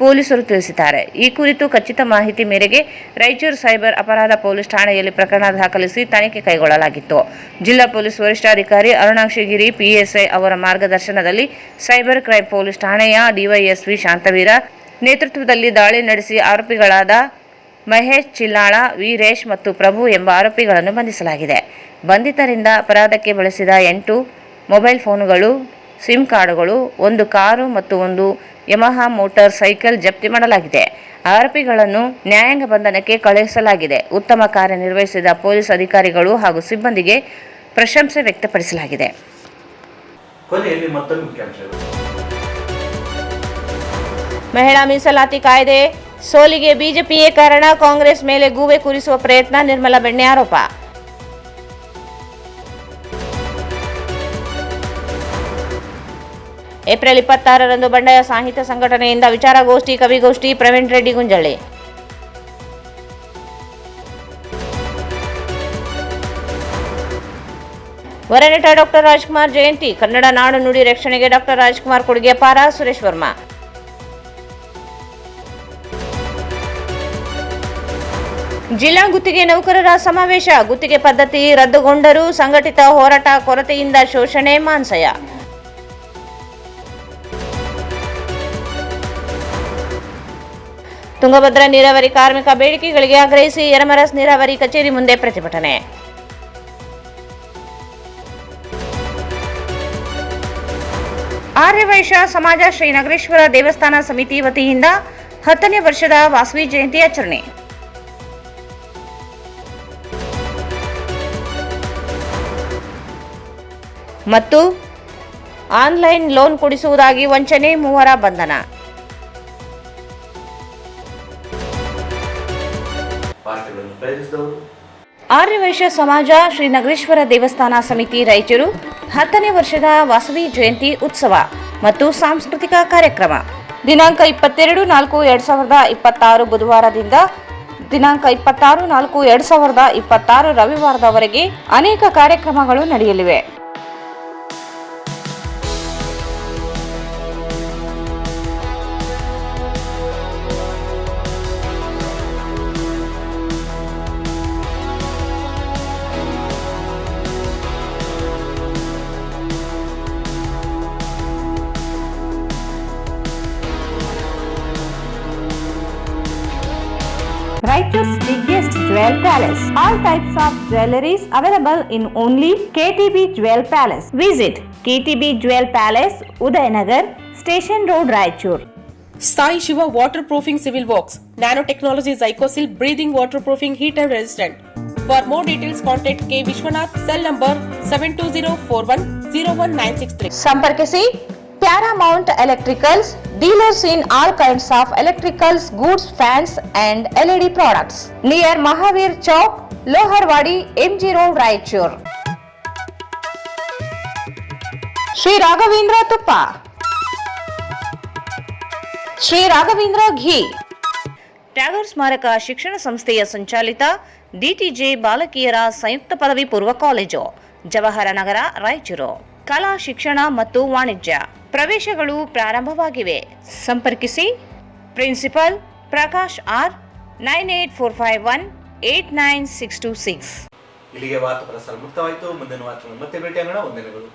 ಪೊಲೀಸರು ತಿಳಿಸಿದ್ದಾರೆ. ಈ ಕುರಿತು ಖಚಿತ ಮಾಹಿತಿ ಮೇರೆಗೆ ರಾಯಚೂರು ಸೈಬರ್ ಅಪರಾಧ ಪೊಲೀಸ್ ಠಾಣೆಯಲ್ಲಿ ಪ್ರಕರಣ ದಾಖಲಿಸಿ ತನಿಖೆ ಕೈಗೊಳ್ಳಲಾಗಿತ್ತು. ಜಿಲ್ಲಾ ಪೊಲೀಸ್ ವರಿಷ್ಠಾಧಿಕಾರಿ ಅರುಣಾಕ್ಷಿಗಿರಿ PSI ಅವರ ಮಾರ್ಗದರ್ಶನದಲ್ಲಿ ಸೈಬರ್ ಕ್ರೈಂ ಪೊಲೀಸ್ ಠಾಣೆಯ DYSP ಶಾಂತವೀರ ನೇತೃತ್ವದಲ್ಲಿ ದಾಳಿ ನಡೆಸಿ ಆರೋಪಿಗಳಾದ ಮಹೇಶ್ ಚಿಲ್ಲಾಳ, ವೀರೇಶ್ ಮತ್ತು ಪ್ರಭು ಎಂಬ ಆರೋಪಿಗಳನ್ನು ಬಂಧಿಸಲಾಗಿದೆ. ಬಂಧಿತರಿಂದ ಅಪರಾಧಕ್ಕೆ ಬಳಸಿದ 8 ಮೊಬೈಲ್ ಫೋನುಗಳು, ಸಿಮ್ ಕಾರ್ಡುಗಳು, 1 ಕಾರು ಮತ್ತು 1 ಯಮಹಾ ಮೋಟಾರ್ ಸೈಕಲ್ ಜಪ್ತಿ ಮಾಡಲಾಗಿದೆ. ಆರೋಪಿಗಳನ್ನು ನ್ಯಾಯಾಂಗ ಬಂಧನಕ್ಕೆ ಕಳುಹಿಸಲಾಗಿದೆ. ಉತ್ತಮ ಕಾರ್ಯನಿರ್ವಹಿಸಿದ ಪೊಲೀಸ್ ಅಧಿಕಾರಿಗಳು ಹಾಗೂ ಸಿಬ್ಬಂದಿಗೆ ಪ್ರಶಂಸೆ ವ್ಯಕ್ತಪಡಿಸಲಾಗಿದೆ. ಕೊನೆಯಲ್ಲಿ ಮತ್ತೊಂದು ಮುಖ್ಯಾಂಶಗಳು. ಮಹಿಳಾ ಮೀಸಲಾತಿ ಕಾಯ್ದೆ ಸೋಲಿಗೆ ಬಿಜೆಪಿಯೇ ಕಾರಣ, ಕಾಂಗ್ರೆಸ್ ಮೇಲೆ ಗೂಬೆ ಕೂರಿಸುವ ಪ್ರಯತ್ನ, ನಿರ್ಮಲಾ ಬೆಣ್ಣೆ ಆರೋಪ. ಏಪ್ರಿಲ್ 26ರಂದು ಬಂಡಾಯ ಸಾಹಿತ್ಯ ಸಂಘಟನೆಯಿಂದ ವಿಚಾರಗೋಷ್ಠಿ, ಕವಿಗೋಷ್ಠಿ, ಪ್ರವೀಣ್ ರೆಡ್ಡಿ ಗುಂಜಳ್ಳಿ. ವರನಟ ಡಾಕ್ಟರ್ ರಾಜ್ಕುಮಾರ್ ಜಯಂತಿ, ಕನ್ನಡ ನಾಡು ನುಡಿ ರಕ್ಷಣೆಗೆ ಡಾಕ್ಟರ್ ರಾಜ್ಕುಮಾರ್ ಕೊಡುಗೆ ಅಪಾರ, ಸುರೇಶ್ ವರ್ಮಾ. ಜಿಲ್ಲಾ ಗುತ್ತಿಗೆ ನೌಕರರ ಸಮಾವೇಶ, ಗುತ್ತಿಗೆ ಪದ್ಧತಿ ರದ್ದುಗೊಂಡರೂ ಸಂಘಟಿತ ಹೋರಾಟ, ಕೊರತೆಯಿಂದ ಶೋಷಣೆ, ಮಾನ್ಸಯ. ತುಂಗಭದ್ರಾ ನೀರಾವರಿ ಕಾರ್ಮಿಕ ಬೇಡಿಕೆಗಳಿಗೆ ಆಗ್ರಹಿಸಿ ಯರಮರಸ್ ನೀರಾವರಿ ಕಚೇರಿ ಮುಂದೆ ಪ್ರತಿಭಟನೆ. ಆರ್ಯವೈಶ್ಯ ಸಮಾಜ ಶ್ರೀ ನಗರೇಶ್ವರ ದೇವಸ್ಥಾನ ಸಮಿತಿ ವತಿಯಿಂದ 10ನೇ ವರ್ಷದ ವಾಸವಿ ಜಯಂತಿ ಆಚರಣೆ. ಮತ್ತು ಆನ್ಲೈನ್ ಲೋನ್ ಕೊಡಿಸುವುದಾಗಿ ವಂಚನೆ, 3 ಬಂಧನ. ಆರ್ಯವೈಶ್ಯ ಸಮಾಜ ಶ್ರೀ ನಗರೇಶ್ವರ ದೇವಸ್ಥಾನ ಸಮಿತಿ ರಾಯಚೂರು 10ನೇ ವರ್ಷದ ವಾಸವಿ ಜಯಂತಿ ಉತ್ಸವ ಮತ್ತು ಸಾಂಸ್ಕೃತಿಕ ಕಾರ್ಯಕ್ರಮ ದಿನಾಂಕ 22/4/2026 ಬುಧವಾರದಿಂದ ದಿನಾಂಕ 26/4/2026 ರವಿವಾರದವರೆಗೆ ಅನೇಕ ಕಾರ್ಯಕ್ರಮಗಳು ನಡೆಯಲಿವೆ. Raichur's biggest jewel palace. All types of jewelries available in only KTB Jewel Palace. Visit KTB Jewel Palace, Udayanagar, Station Road, Raichur. Sai Shiva Waterproofing Civil Works, Nanotechnology Zycosil Breathing Waterproofing Heater Resistant. For more details, contact K. Vishwanath, cell number 72041019663. ಸಂಪರ್ಕಿಸಿ Paramount Electricals, dealers in all kinds of electricals, goods, fans and LED products. Near Mahavir Chowk, Loharwadi, MG Road, Raichur. Sri Raghavendra Tuppa, Sri Raghavendra Ghee. ಟ್ಯಾಗರ್ ಸ್ಮಾರಕ ಶಿಕ್ಷಣ ಸಂಸ್ಥೆಯ ಸಂಚಾಲಿತ DTJ ಬಾಲಕಿಯರ ಸಂಯುಕ್ತ ಪದವಿ ಪೂರ್ವ ಕಾಲೇಜು, ಜವಾಹರ ನಗರ, ರಾಯಚೂರು. ಕಲಾ ಶಿಕ್ಷಣ ಮತ್ತು ವಾಣಿಜ್ಯ ಪ್ರವೇಶಗಳು ಪ್ರಾರಂಭವಾಗಿವೆ. ಸಂಪರ್ಕಿಸಿ ಪ್ರಿನ್ಸಿಪಲ್ ಪ್ರಕಾಶ್ R 9845189626. ಇಲ್ಲಿಗೆ ವಾರ್ತಾ ಪ್ರಸಾರ ಮುಕ್ತವಾಯಿತು. ಮುಂದಿನ ವಾರ್ತೆಗಳನ್ನು ಮತ್ತೆ ಭೇಟಿಯಾಗೋಣ. ವಂದನೆಗಳು.